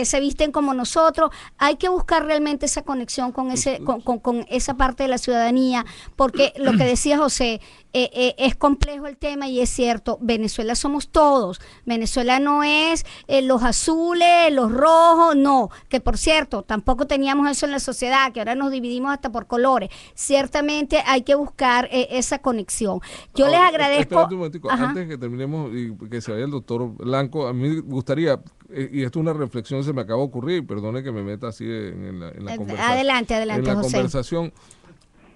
se visten como nosotros. Hay que buscar realmente esa conexión con con esa parte de la ciudadanía, porque lo que decía José, es complejo el tema y es cierto, Venezuela somos todos, Venezuela no es los azules, los rojos, no, que por cierto, tampoco teníamos eso en la sociedad, que ahora nos dividimos hasta por colores. Ciertamente hay que buscar esa conexión. Yo les agradezco. Espérate un momentico, antes que terminemos y que se vaya el doctor Blanco, a mí me gustaría, y esto es una reflexión que se me acaba de ocurrir, perdone que me meta así en la conversación. Adelante, en la José. Conversación.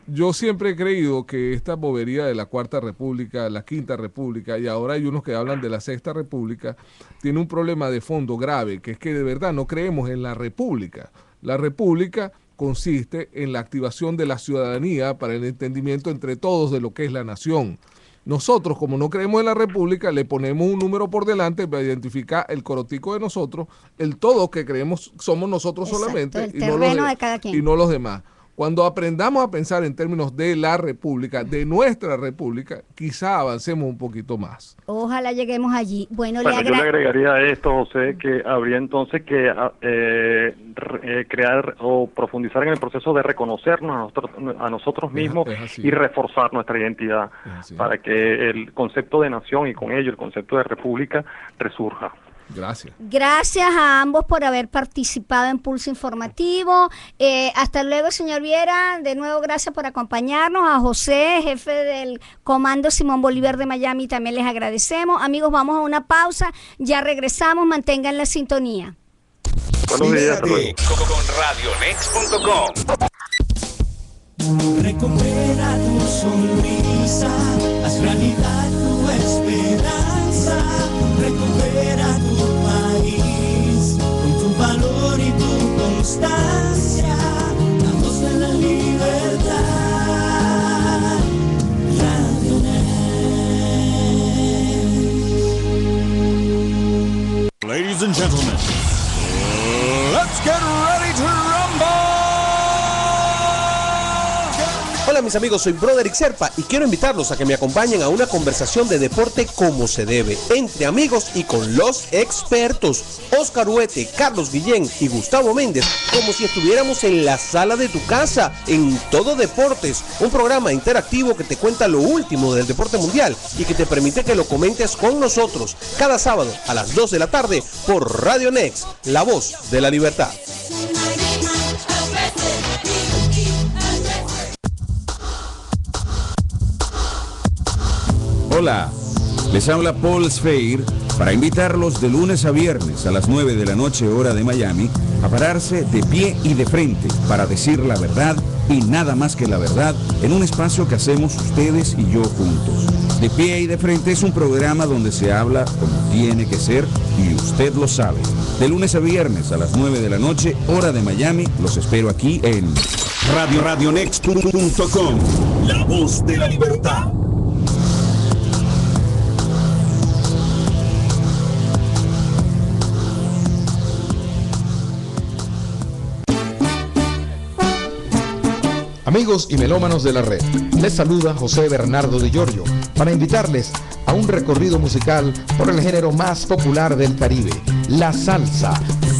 Yo siempre he creído que esta bobería de la Cuarta República, la Quinta República, y ahora hay unos que hablan de la Sexta República, tiene un problema de fondo grave, que es que de verdad no creemos en la República. La República consiste en la activación de la ciudadanía para el entendimiento entre todos de lo que es la nación. Nosotros, como no creemos en la República, le ponemos un número por delante para identificar el corotico de nosotros, el todo que creemos somos nosotros. Exacto, solamente, el terreno de cada quien. y no los demás. Cuando aprendamos a pensar en términos de la República, de nuestra República, quizá avancemos un poquito más. Ojalá lleguemos allí. Bueno, Yo le agregaría a esto, José, que habría entonces que crear o profundizar en el proceso de reconocernos a nosotros mismos y reforzar nuestra identidad para que el concepto de nación y con ello el concepto de república resurja. Gracias. Gracias a ambos por haber participado en Pulso Informativo. Hasta luego, señor Viera. De nuevo, gracias por acompañarnos. A José, jefe del Comando Simón Bolívar de Miami, también les agradecemos. Amigos, vamos a una pausa. Ya regresamos. Mantengan la sintonía. Buenos días. Con RadioNext.com. Recupera tu sonrisa, haz realidad tu esperanza. Recupera tu país con tu valor y tu constancia. La voz de la libertad. Radio Next. Ladies and gentlemen, let's get ready to rumble. Hola mis amigos, soy Broderick Serpa y quiero invitarlos a que me acompañen a una conversación de deporte como se debe, entre amigos y con los expertos, Oscar Huete, Carlos Guillén y Gustavo Méndez, como si estuviéramos en la sala de tu casa, en Todo Deportes, un programa interactivo que te cuenta lo último del deporte mundial y que te permite que lo comentes con nosotros, cada sábado a las 2 de la tarde por Radio Next, la voz de la libertad. Hola, les habla Paul Sfeir para invitarlos de lunes a viernes a las 9 de la noche hora de Miami a pararse de pie y de frente para decir la verdad y nada más que la verdad en un espacio que hacemos ustedes y yo juntos. De pie y de frente es un programa donde se habla como tiene que ser y usted lo sabe. De lunes a viernes a las 9 de la noche hora de Miami los espero aquí en RadioNext.com, la voz de la libertad. Amigos y melómanos de la red, les saluda José Bernardo Di Giorgio para invitarles a un recorrido musical por el género más popular del Caribe, la salsa.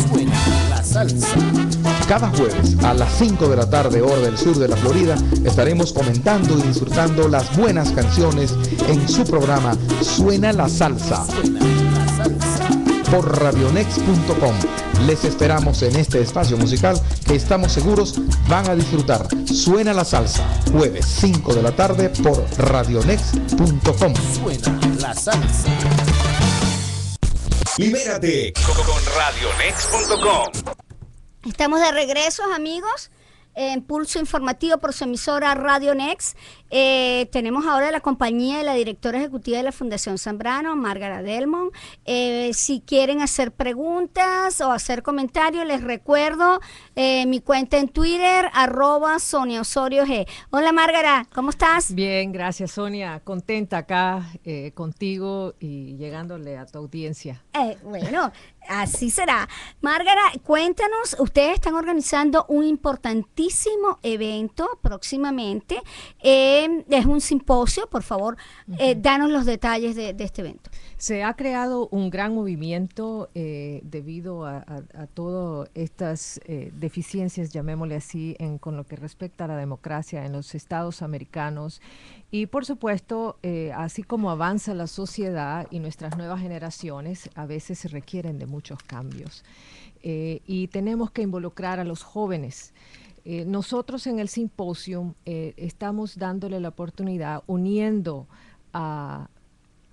Suena la salsa. Cada jueves a las 5 de la tarde, hora del sur de la Florida, estaremos comentando y disfrutando las buenas canciones en su programa Suena la Salsa. Suena la salsa. Por RadioNext.com. Les esperamos en este espacio musical que estamos seguros van a disfrutar. Suena la salsa, jueves 5 de la tarde por RadioNext.com. Suena la salsa. Libérate con RadioNext.com. Estamos de regreso, amigos. en Pulso Informativo por su emisora Radio Next. Tenemos ahora la compañía de la directora ejecutiva de la Fundación Zambrano, Márgara Delmont. Si quieren hacer preguntas o hacer comentarios, les recuerdo mi cuenta en Twitter, @SoniaOsorioG. Hola Márgara, ¿cómo estás? Bien, gracias Sonia. Contenta acá contigo y llegándole a tu audiencia. Bueno, así será. Márgara, cuéntanos, ustedes están organizando un importantísimo evento próximamente. Es un simposio, por favor, danos los detalles de este evento. Se ha creado un gran movimiento debido a todas estas deficiencias, llamémosle así, con lo que respecta a la democracia en los estados americanos. Y por supuesto, así como avanza la sociedad y nuestras nuevas generaciones, a veces se requieren de muchos cambios. Y tenemos que involucrar a los jóvenes. Nosotros en el simposio estamos dándole la oportunidad, uniendo a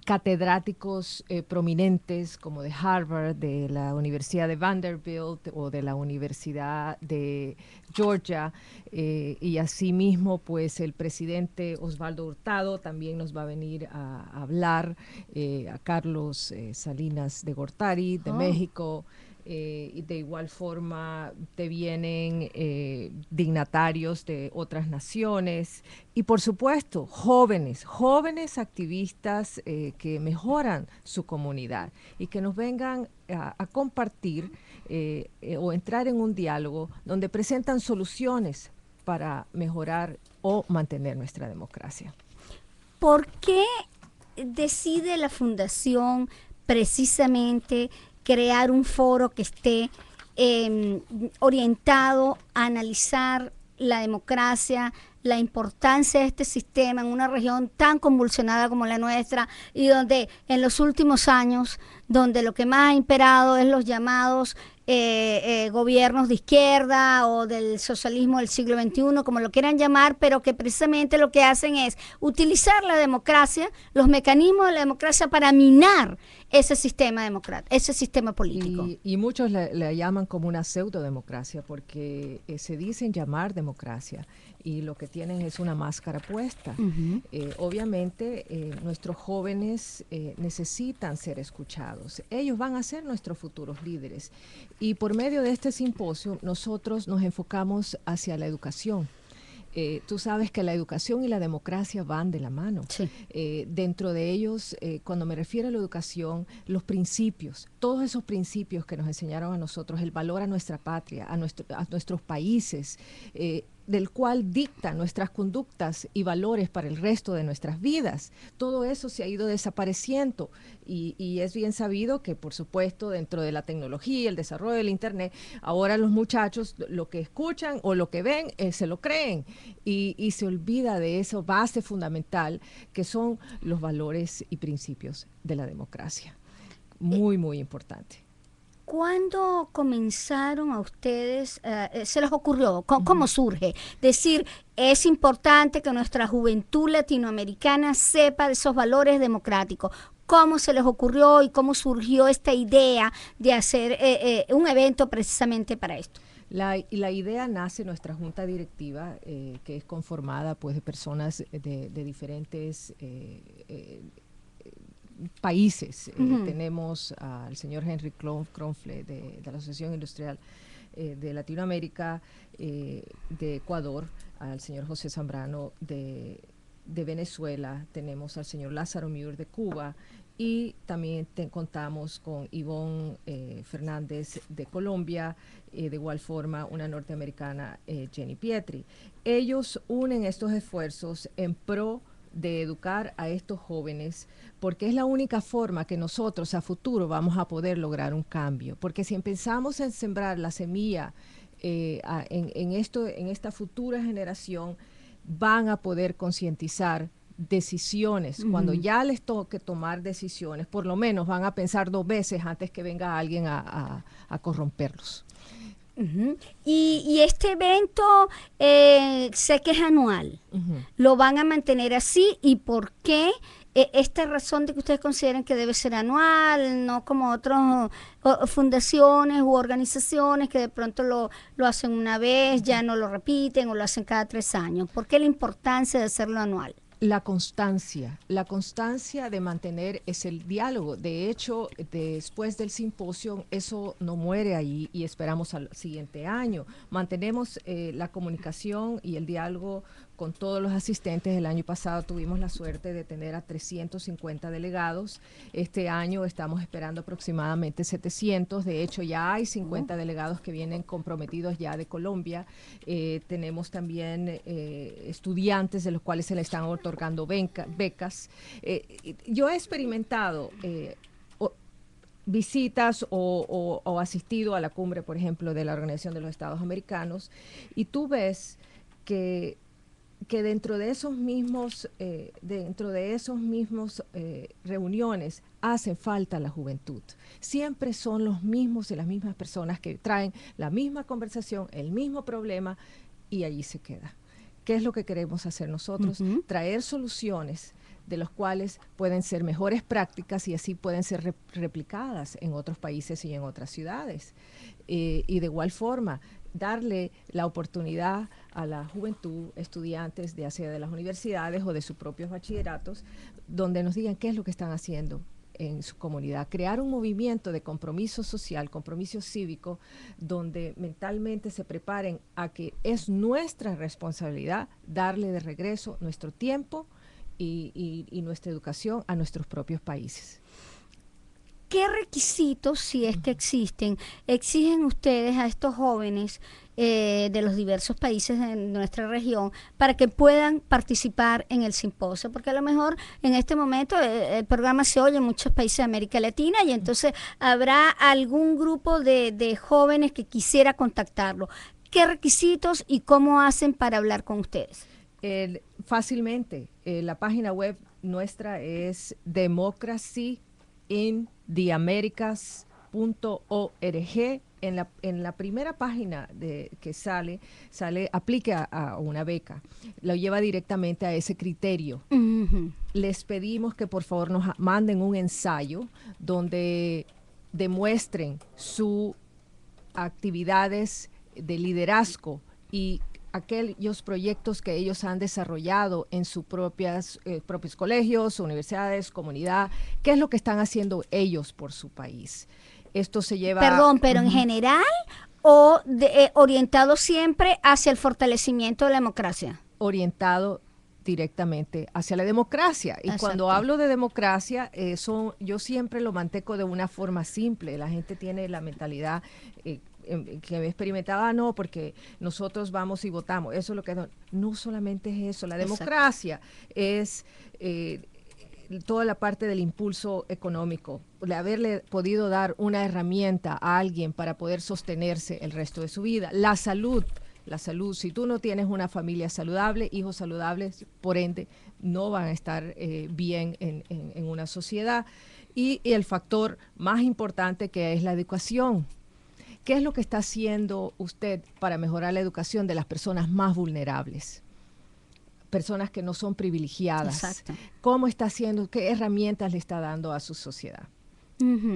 catedráticos prominentes como de Harvard, de la Universidad de Vanderbilt o de la Universidad de Georgia, y asimismo pues el presidente Osvaldo Hurtado también nos va a venir a hablar, a Carlos Salinas de Gortari de México. Y de igual forma te vienen dignatarios de otras naciones y por supuesto jóvenes activistas que mejoran su comunidad y que nos vengan a compartir o entrar en un diálogo donde presentan soluciones para mejorar o mantener nuestra democracia. ¿Por qué decide la Fundación precisamente crear un foro que esté orientado a analizar la democracia, la importancia de este sistema en una región tan convulsionada como la nuestra y donde en los últimos años, donde lo que más ha imperado es los llamados gobiernos de izquierda o del socialismo del siglo XXI, como lo quieran llamar, pero que precisamente lo que hacen es utilizar la democracia, los mecanismos de la democracia para minar ese sistema democrático, ese sistema político. Y muchos la llaman como una pseudodemocracia porque se dicen llamar democracia y lo que tienen es una máscara puesta. Obviamente nuestros jóvenes necesitan ser escuchados. Ellos van a ser nuestros futuros líderes. Y por medio de este simposio nosotros nos enfocamos hacia la educación. Tú sabes que la educación y la democracia van de la mano. Sí. Dentro de ellos, cuando me refiero a la educación, los principios, todos esos principios que nos enseñaron a nosotros, el valor a nuestra patria, a nuestros países, del cual dictan nuestras conductas y valores para el resto de nuestras vidas. Todo eso se ha ido desapareciendo y es bien sabido que, por supuesto, dentro de la tecnología, el desarrollo del Internet, ahora los muchachos lo que escuchan o lo que ven se lo creen y se olvida de esa base fundamental que son los valores y principios de la democracia. Muy, muy importante. ¿Cuándo comenzaron a ustedes, se les ocurrió, cómo surge? Decir, es importante que nuestra juventud latinoamericana sepa de esos valores democráticos. ¿Cómo se les ocurrió y cómo surgió esta idea de hacer un evento precisamente para esto? La idea nace en nuestra junta directiva, que es conformada pues de personas de diferentes países. Tenemos al señor Henry Kronfle de la Asociación Industrial de Latinoamérica, de Ecuador, al señor José Zambrano de Venezuela, tenemos al señor Lázaro Miur de Cuba y también contamos con Ivonne Fernández de Colombia, de igual forma una norteamericana, Jenny Pietri. Ellos unen estos esfuerzos en pro de educar a estos jóvenes, porque es la única forma que nosotros a futuro vamos a poder lograr un cambio, porque si empezamos a sembrar la semilla en esta futura generación, van a poder concientizar decisiones. Cuando ya les toque tomar decisiones, por lo menos van a pensar 2 veces antes que venga alguien a corromperlos. Y este evento sé que es anual. ¿Lo van a mantener así? ¿Y por qué esta razón de que ustedes consideren que debe ser anual, no como otras fundaciones u organizaciones que de pronto lo hacen una vez, ya no lo repiten o lo hacen cada 3 años? ¿Por qué la importancia de hacerlo anual? La constancia de mantener es el diálogo. De hecho, después del simposio, eso no muere ahí y esperamos al siguiente año. Mantenemos la comunicación y el diálogo con todos los asistentes. El año pasado tuvimos la suerte de tener a 350 delegados. Este año estamos esperando aproximadamente 700. De hecho, ya hay 50 delegados que vienen comprometidos ya de Colombia. Tenemos también estudiantes de los cuales se le están otorgando becas. Yo he experimentado visitas o asistido a la cumbre, por ejemplo, de la Organización de los Estados Americanos, y tú ves que dentro de esos mismos reuniones hace falta la juventud. Siempre son los mismos y las mismas personas que traen la misma conversación, el mismo problema, y allí se queda. ¿Qué es lo que queremos hacer nosotros? Traer soluciones de los cuales pueden ser mejores prácticas y así pueden ser replicadas en otros países y en otras ciudades. Y de igual forma, darle la oportunidad a la juventud, estudiantes ya sea de las universidades o de sus propios bachilleratos, donde nos digan qué es lo que están haciendo en su comunidad. Crear un movimiento de compromiso social, compromiso cívico, donde mentalmente se preparen a que es nuestra responsabilidad darle de regreso nuestro tiempo y nuestra educación a nuestros propios países. ¿Qué requisitos, si es que existen, exigen ustedes a estos jóvenes de los diversos países de nuestra región para que puedan participar en el simposio? Porque a lo mejor en este momento el programa se oye en muchos países de América Latina y entonces habrá algún grupo de jóvenes que quisiera contactarlo. ¿Qué requisitos y cómo hacen para hablar con ustedes? Fácilmente. La página web nuestra es democracyintheamericas.org. En la primera página que sale aplique a una beca. Lo lleva directamente a ese criterio. Les pedimos que por favor nos manden un ensayo donde demuestren sus actividades de liderazgo y aquellos proyectos que ellos han desarrollado en sus propios colegios, universidades, comunidad, qué es lo que están haciendo ellos por su país. Esto se lleva... Perdón, pero en general o orientado siempre hacia el fortalecimiento de la democracia. Orientado directamente hacia la democracia. Y Exacto. Cuando hablo de democracia, yo siempre lo mantengo de una forma simple. La gente tiene la mentalidad que me experimentaba, no, porque nosotros vamos y votamos. Eso es lo que no solamente es eso. La democracia es toda la parte del impulso económico, de haberle podido dar una herramienta a alguien para poder sostenerse el resto de su vida. La salud, si tú no tienes una familia saludable, hijos saludables, por ende, no van a estar bien en una sociedad. Y el factor más importante que es la educación. ¿Qué es lo que está haciendo usted para mejorar la educación de las personas más vulnerables? Personas que no son privilegiadas. Exacto. ¿Cómo está haciendo? ¿Qué herramientas le está dando a su sociedad?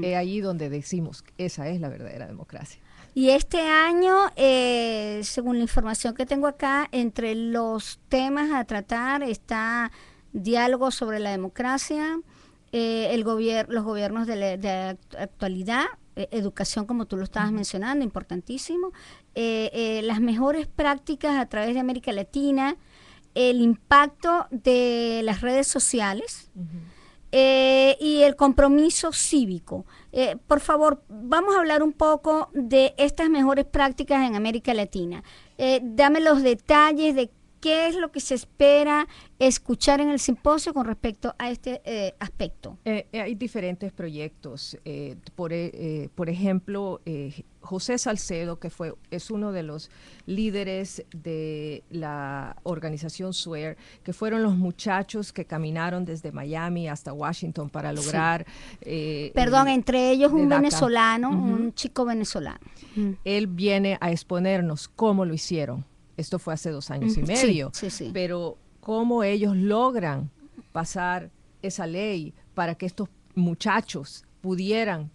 Es ahí donde decimos, esa es la verdadera democracia. Y este año, según la información que tengo acá, entre los temas a tratar está diálogo sobre la democracia, los gobiernos de actualidad, educación, como tú lo estabas mencionando, importantísimo, las mejores prácticas a través de América Latina, el impacto de las redes sociales y el compromiso cívico. Por favor, vamos a hablar un poco de estas mejores prácticas en América Latina. Dame los detalles de qué es lo que se espera escuchar en el simposio con respecto a este aspecto. Hay diferentes proyectos. Por ejemplo, José Salcedo, que es uno de los líderes de la organización SWARE, que fueron los muchachos que caminaron desde Miami hasta Washington para lograr... Perdón, entre ellos un DACA. venezolano, un chico venezolano. Él viene a exponernos cómo lo hicieron. Esto fue hace 2 años y medio. Sí. Pero cómo ellos logran pasar esa ley para que estos muchachos pudieran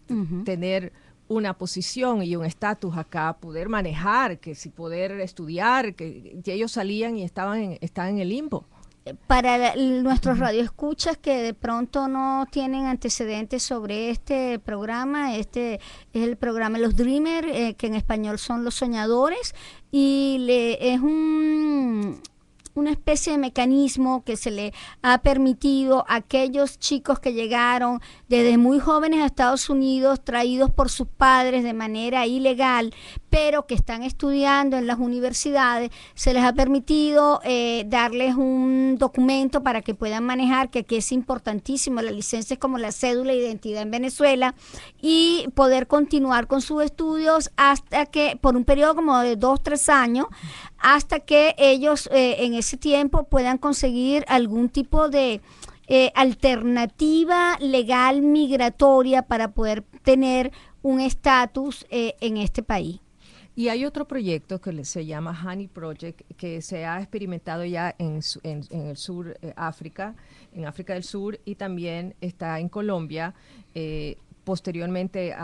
tener una posición y un estatus acá, poder manejar, que si poder estudiar, que ellos salían y estaban en el limbo. Para nuestros radioescuchas que de pronto no tienen antecedentes sobre este programa, este es el programa Los Dreamers, que en español son Los Soñadores, y es una especie de mecanismo que se le ha permitido a aquellos chicos que llegaron desde muy jóvenes a Estados Unidos, traídos por sus padres de manera ilegal, pero que están estudiando en las universidades, se les ha permitido darles un documento para que puedan manejar, que aquí es importantísimo, la licencia es como la cédula de identidad en Venezuela, y poder continuar con sus estudios hasta que, por un periodo como de 2-3 años, hasta que ellos en ese tiempo puedan conseguir algún tipo de alternativa legal migratoria para poder tener un estatus en este país. Y hay otro proyecto que se llama Honey Project, que se ha experimentado ya en el sur África, en África del Sur, y también está en Colombia, posteriormente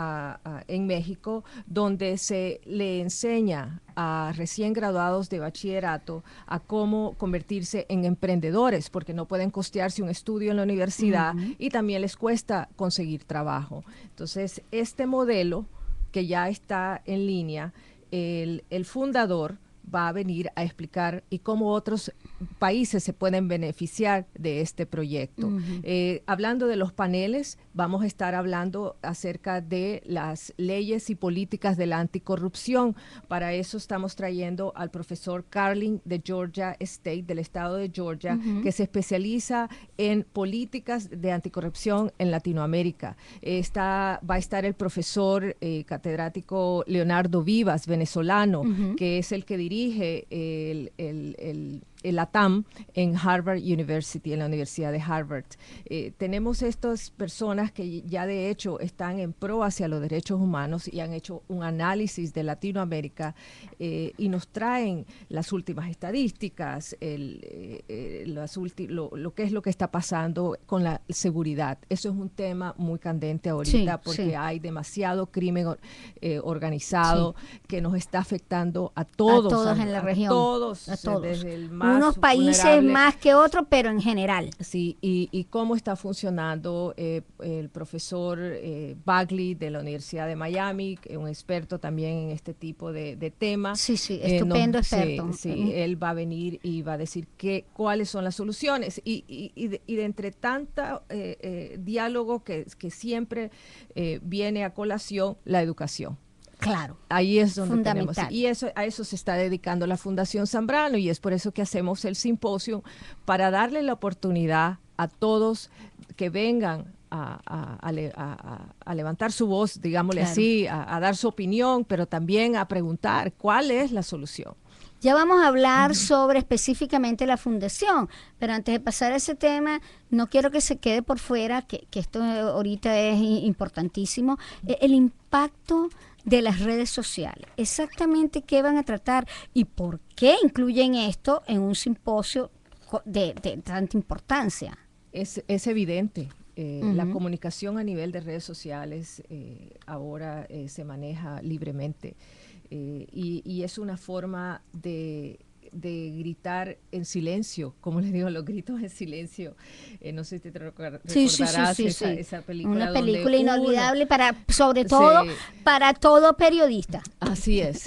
en México, donde se le enseña a recién graduados de bachillerato a cómo convertirse en emprendedores, porque no pueden costearse un estudio en la universidad y también les cuesta conseguir trabajo. Entonces, este modelo que ya está en línea, el fundador va a venir a explicar y cómo otros países se pueden beneficiar de este proyecto. Hablando de los paneles, vamos a estar hablando acerca de las leyes y políticas de la anticorrupción. Para eso estamos trayendo al profesor Carlin de Georgia State, del estado de Georgia, que se especializa en políticas de anticorrupción en Latinoamérica. Va a estar el profesor catedrático Leonardo Vivas, venezolano, que es el que dirige el ATAM en Harvard University, en la Universidad de Harvard. Tenemos estas personas que ya de hecho están en pro hacia los derechos humanos y han hecho un análisis de Latinoamérica y nos traen las últimas estadísticas, lo que es lo que está pasando con la seguridad. Eso es un tema muy candente ahorita porque hay demasiado crimen organizado que nos está afectando a todos en la región. A todos. Desde el más unos países vulnerable, más que otros, pero en general. Sí, y cómo está funcionando el profesor Bagley de la Universidad de Miami, un experto también en este tipo de temas. Sí, estupendo experto. Sí, él va a venir y va a decir cuáles son las soluciones. Y de entre tanta diálogo que siempre viene a colación, la educación. Claro. Ahí es donde fundamental. tenemos. Y a eso se está dedicando la Fundación Zambrano, y es por eso que hacemos el simposio, para darle la oportunidad a todos que vengan a levantar su voz, digámosle así, a dar su opinión, pero también a preguntar cuál es la solución. Ya vamos a hablar sobre específicamente la fundación, pero antes de pasar a ese tema, no quiero que se quede por fuera, que esto ahorita es importantísimo, el impacto de las redes sociales. Exactamente qué van a tratar y por qué incluyen esto en un simposio de tanta importancia. Es evidente. La comunicación a nivel de redes sociales ahora se maneja libremente. Y es una forma de gritar en silencio, como les digo, los gritos en silencio. No sé si te recordarás esa película. Una película inolvidable sobre todo para todo periodista. Así es.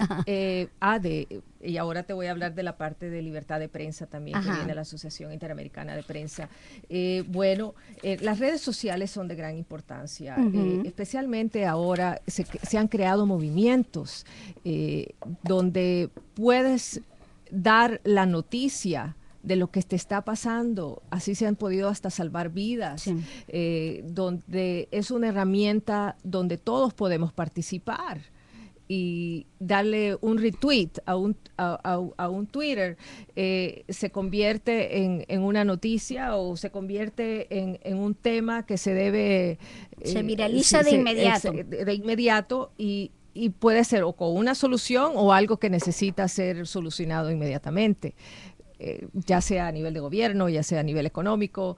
Y ahora te voy a hablar de la parte de libertad de prensa también, que viene de la Asociación Interamericana de Prensa. Las redes sociales son de gran importancia, especialmente ahora se han creado movimientos donde puedes dar la noticia de lo que te está pasando. Así se han podido hasta salvar vidas, donde es una herramienta donde todos podemos participar. Y darle un retweet a un Twitter se convierte en una noticia, o se convierte en un tema que se debe... se viraliza de inmediato. De inmediato, y puede ser o con una solución o algo que necesita ser solucionado inmediatamente. ya sea a nivel de gobierno, ya sea a nivel económico.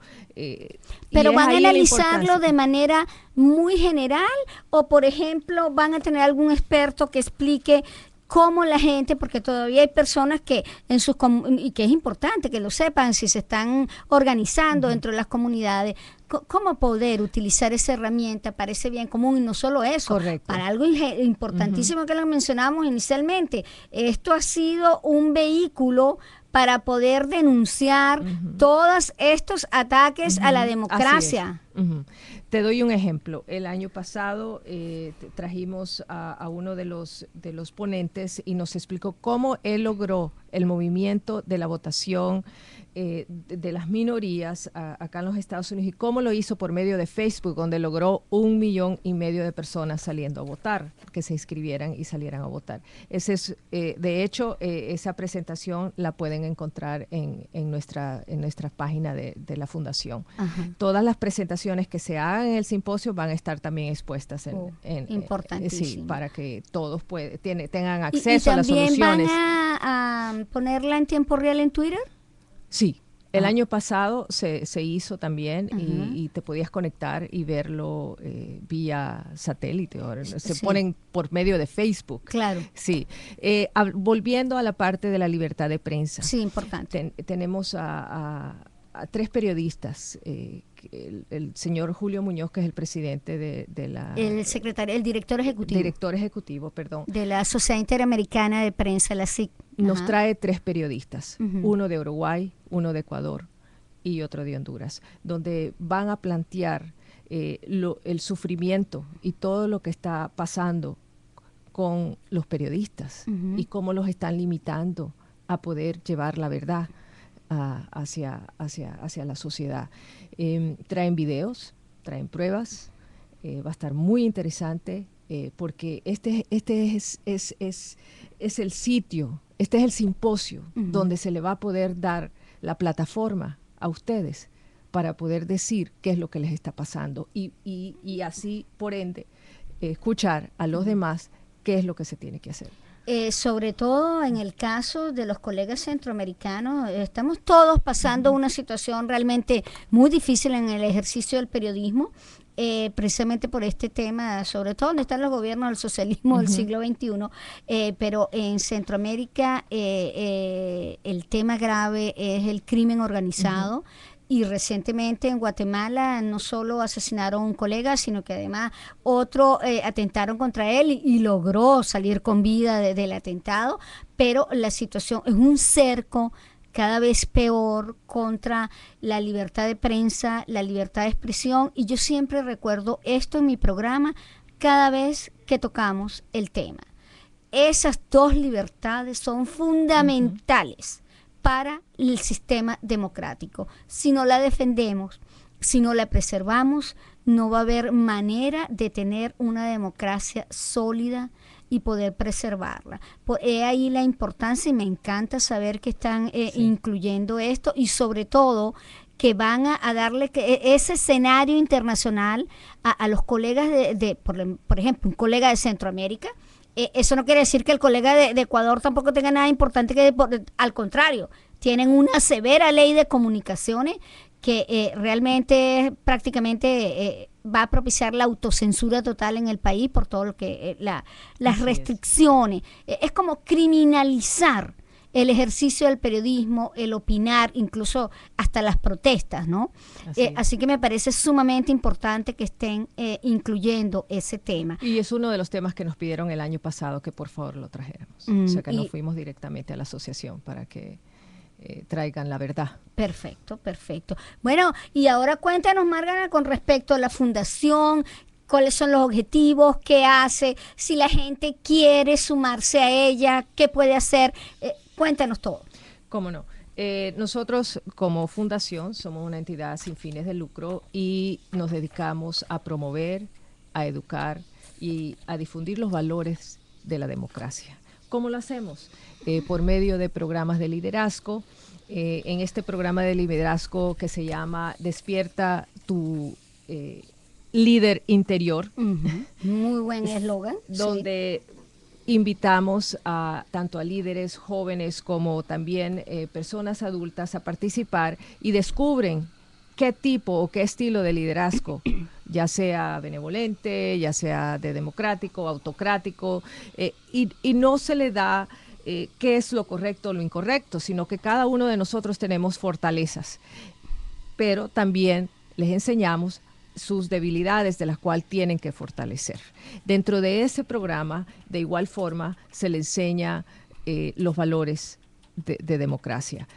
Pero van a analizarlo de manera muy general, o por ejemplo van a tener algún experto que explique cómo la gente, porque todavía hay personas que y que es importante que lo sepan si se están organizando dentro de las comunidades, cómo poder utilizar esa herramienta para ese bien común, y no solo eso, correcto, para algo importantísimo que lo mencionamos inicialmente. Esto ha sido un vehículo para poder denunciar todos estos ataques a la democracia. Te doy un ejemplo. El año pasado trajimos a uno de los ponentes y nos explicó cómo él logró el movimiento de la votación de las minorías acá en los Estados Unidos, y cómo lo hizo por medio de Facebook, donde logró 1,5 millones de personas saliendo a votar, que se inscribieran y salieran a votar. Ese es, de hecho, esa presentación la pueden encontrar en nuestra página de la Fundación. Todas las presentaciones que se hagan en el simposio van a estar también expuestas importantísimo. sí, para que todos tengan acceso a las soluciones. ¿Y también van a ponerla en tiempo real en Twitter? Sí, el año pasado se hizo también y te podías conectar y verlo vía satélite. Ahora se ponen por medio de Facebook. Claro. Sí. Volviendo a la parte de la libertad de prensa. Sí, importante. Tenemos a 3 periodistas. El señor Julio Muñoz, que es el presidente de la... El director ejecutivo. Director ejecutivo, perdón. De la Sociedad Interamericana de Prensa, la SIC. Nos trae 3 periodistas, uno de Uruguay, uno de Ecuador y otro de Honduras, donde van a plantear el sufrimiento y todo lo que está pasando con los periodistas y cómo los están limitando a poder llevar la verdad hacia la sociedad. Traen videos, traen pruebas, va a estar muy interesante porque este es el sitio, este es el simposio donde se le va a poder dar la plataforma a ustedes para poder decir qué es lo que les está pasando y así, por ende, escuchar a los demás qué es lo que se tiene que hacer. Sobre todo en el caso de los colegas centroamericanos, estamos todos pasando una situación realmente muy difícil en el ejercicio del periodismo, precisamente por este tema, sobre todo donde están los gobiernos del socialismo del siglo XXI, pero en Centroamérica el tema grave es el crimen organizado. Y recientemente en Guatemala no solo asesinaron a un colega, sino que además otro atentaron contra él y logró salir con vida del atentado. Pero la situación es un cerco cada vez peor contra la libertad de prensa, la libertad de expresión. Y yo siempre recuerdo esto en mi programa cada vez que tocamos el tema. Esas 2 libertades son fundamentales para el sistema democrático. Si no la defendemos, si no la preservamos, no va a haber manera de tener una democracia sólida y poder preservarla. He ahí la importancia, y me encanta saber que están incluyendo esto, y sobre todo que van a darle ese escenario internacional a los colegas por ejemplo, un colega de Centroamérica. Eso no quiere decir que el colega de Ecuador tampoco tenga nada importante al contrario, tienen una severa ley de comunicaciones que realmente prácticamente va a propiciar la autocensura total en el país por todo lo que las restricciones. Es como criminalizar el ejercicio del periodismo, el opinar, incluso hasta las protestas, ¿no? Así que me parece sumamente importante que estén incluyendo ese tema. Y es uno de los temas que nos pidieron el año pasado que por favor lo trajéramos. O sea que nos fuimos directamente a la asociación para que traigan la verdad. Perfecto, perfecto. Bueno, y ahora cuéntanos, Márgana, con respecto a la fundación, cuáles son los objetivos, qué hace, si la gente quiere sumarse a ella, qué puede hacer. Cuéntanos todo. ¿Cómo no? Nosotros como fundación somos una entidad sin fines de lucro y nos dedicamos a promover, a educar y a difundir los valores de la democracia. ¿Cómo lo hacemos? Por medio de programas de liderazgo. En este programa de liderazgo que se llama Despierta tu líder interior. Muy buen eslogan. Donde invitamos tanto a líderes jóvenes como también personas adultas a participar y descubren qué tipo o qué estilo de liderazgo, ya sea benevolente, ya sea de democrático, autocrático, y no se le da qué es lo correcto o lo incorrecto, sino que cada uno de nosotros tenemos fortalezas, pero también les enseñamos sus debilidades de las cuales tienen que fortalecer. Dentro de ese programa, de igual forma, se le enseña los valores de democracia,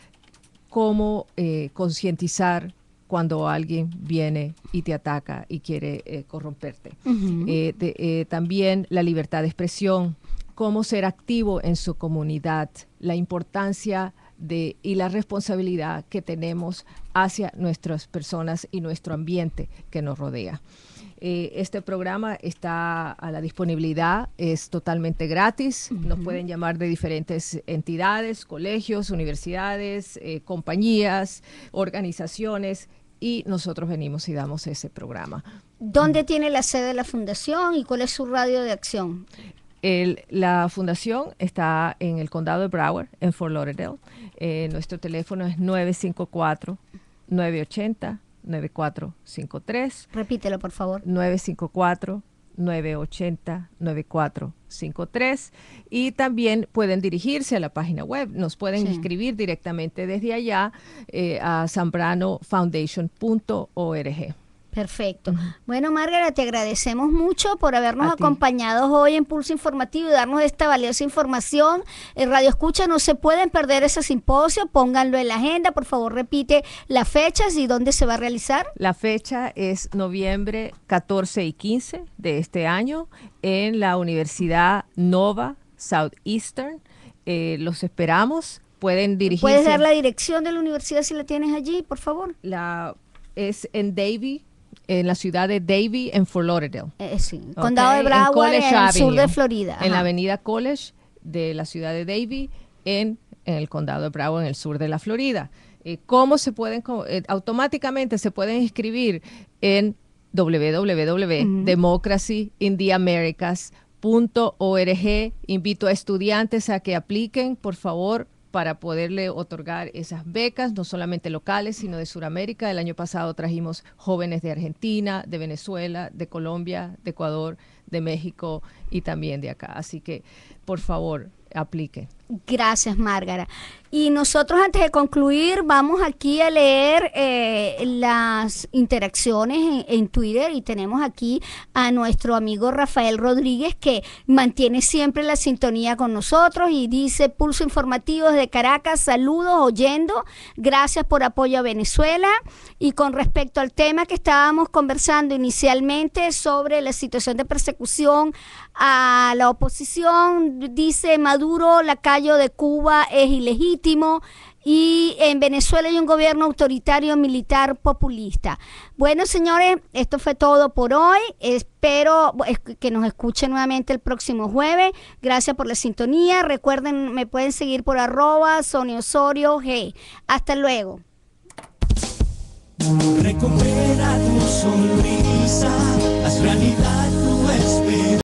cómo concientizar cuando alguien viene y te ataca y quiere corromperte. También la libertad de expresión, cómo ser activo en su comunidad, la importancia y la responsabilidad que tenemos hacia nuestras personas y nuestro ambiente que nos rodea. Este programa está a la disponibilidad, es totalmente gratis. Nos pueden llamar de diferentes entidades, colegios, universidades, compañías, organizaciones, y nosotros venimos y damos ese programa. ¿Dónde tiene la sede de la fundación y cuál es su radio de acción? La fundación está en el condado de Broward, en Fort Lauderdale. Nuestro teléfono es 954-980-9453. Repítelo, por favor. 954-980-9453. Y también pueden dirigirse a la página web. Nos pueden inscribir directamente desde allá a zambranofoundation.org. Perfecto. Bueno, Márgara, te agradecemos mucho por habernos acompañado hoy en Pulso Informativo y darnos esta valiosa información. En Radio Escucha no se pueden perder ese simposio, pónganlo en la agenda. Por favor, repite las fechas y dónde se va a realizar. La fecha es noviembre 14 y 15 de este año en la Universidad Nova Southeastern. Los esperamos. Pueden dirigirse. ¿Puedes dar la dirección de la universidad si la tienes allí, por favor? Es en Davie, en la ciudad de Davie, en Fort Lauderdale. Sí, condado de Broward, en el sur de Florida. En la avenida College de la ciudad de Davie, en el condado de Broward, en el sur de la Florida. ¿Cómo se pueden? Automáticamente se pueden inscribir en www.democracyintheamericas.org. Invito a estudiantes a que apliquen, por favor, para poderle otorgar esas becas, no solamente locales, sino de Sudamérica. El año pasado trajimos jóvenes de Argentina, de Venezuela, de Colombia, de Ecuador, de México y también de acá. Así que, por favor, apliquen. Gracias, Márgara. Y nosotros, antes de concluir, vamos aquí a leer las interacciones en Twitter, y tenemos aquí a nuestro amigo Rafael Rodríguez, que mantiene siempre la sintonía con nosotros y dice: Pulso Informativo desde Caracas, saludos, oyendo, gracias por apoyo a Venezuela. Y con respecto al tema que estábamos conversando inicialmente sobre la situación de persecución a la oposición, dice Maduro, lacayo de Cuba, es ilegítimo, y en Venezuela hay un gobierno autoritario, militar, populista. Bueno, señores, esto fue todo por hoy. Espero que nos escuchen nuevamente el próximo jueves. Gracias por la sintonía. Recuerden, me pueden seguir por @SoniaOsorioG. Hasta luego. Recupera tu sonrisa, haz realidad tu esperanza.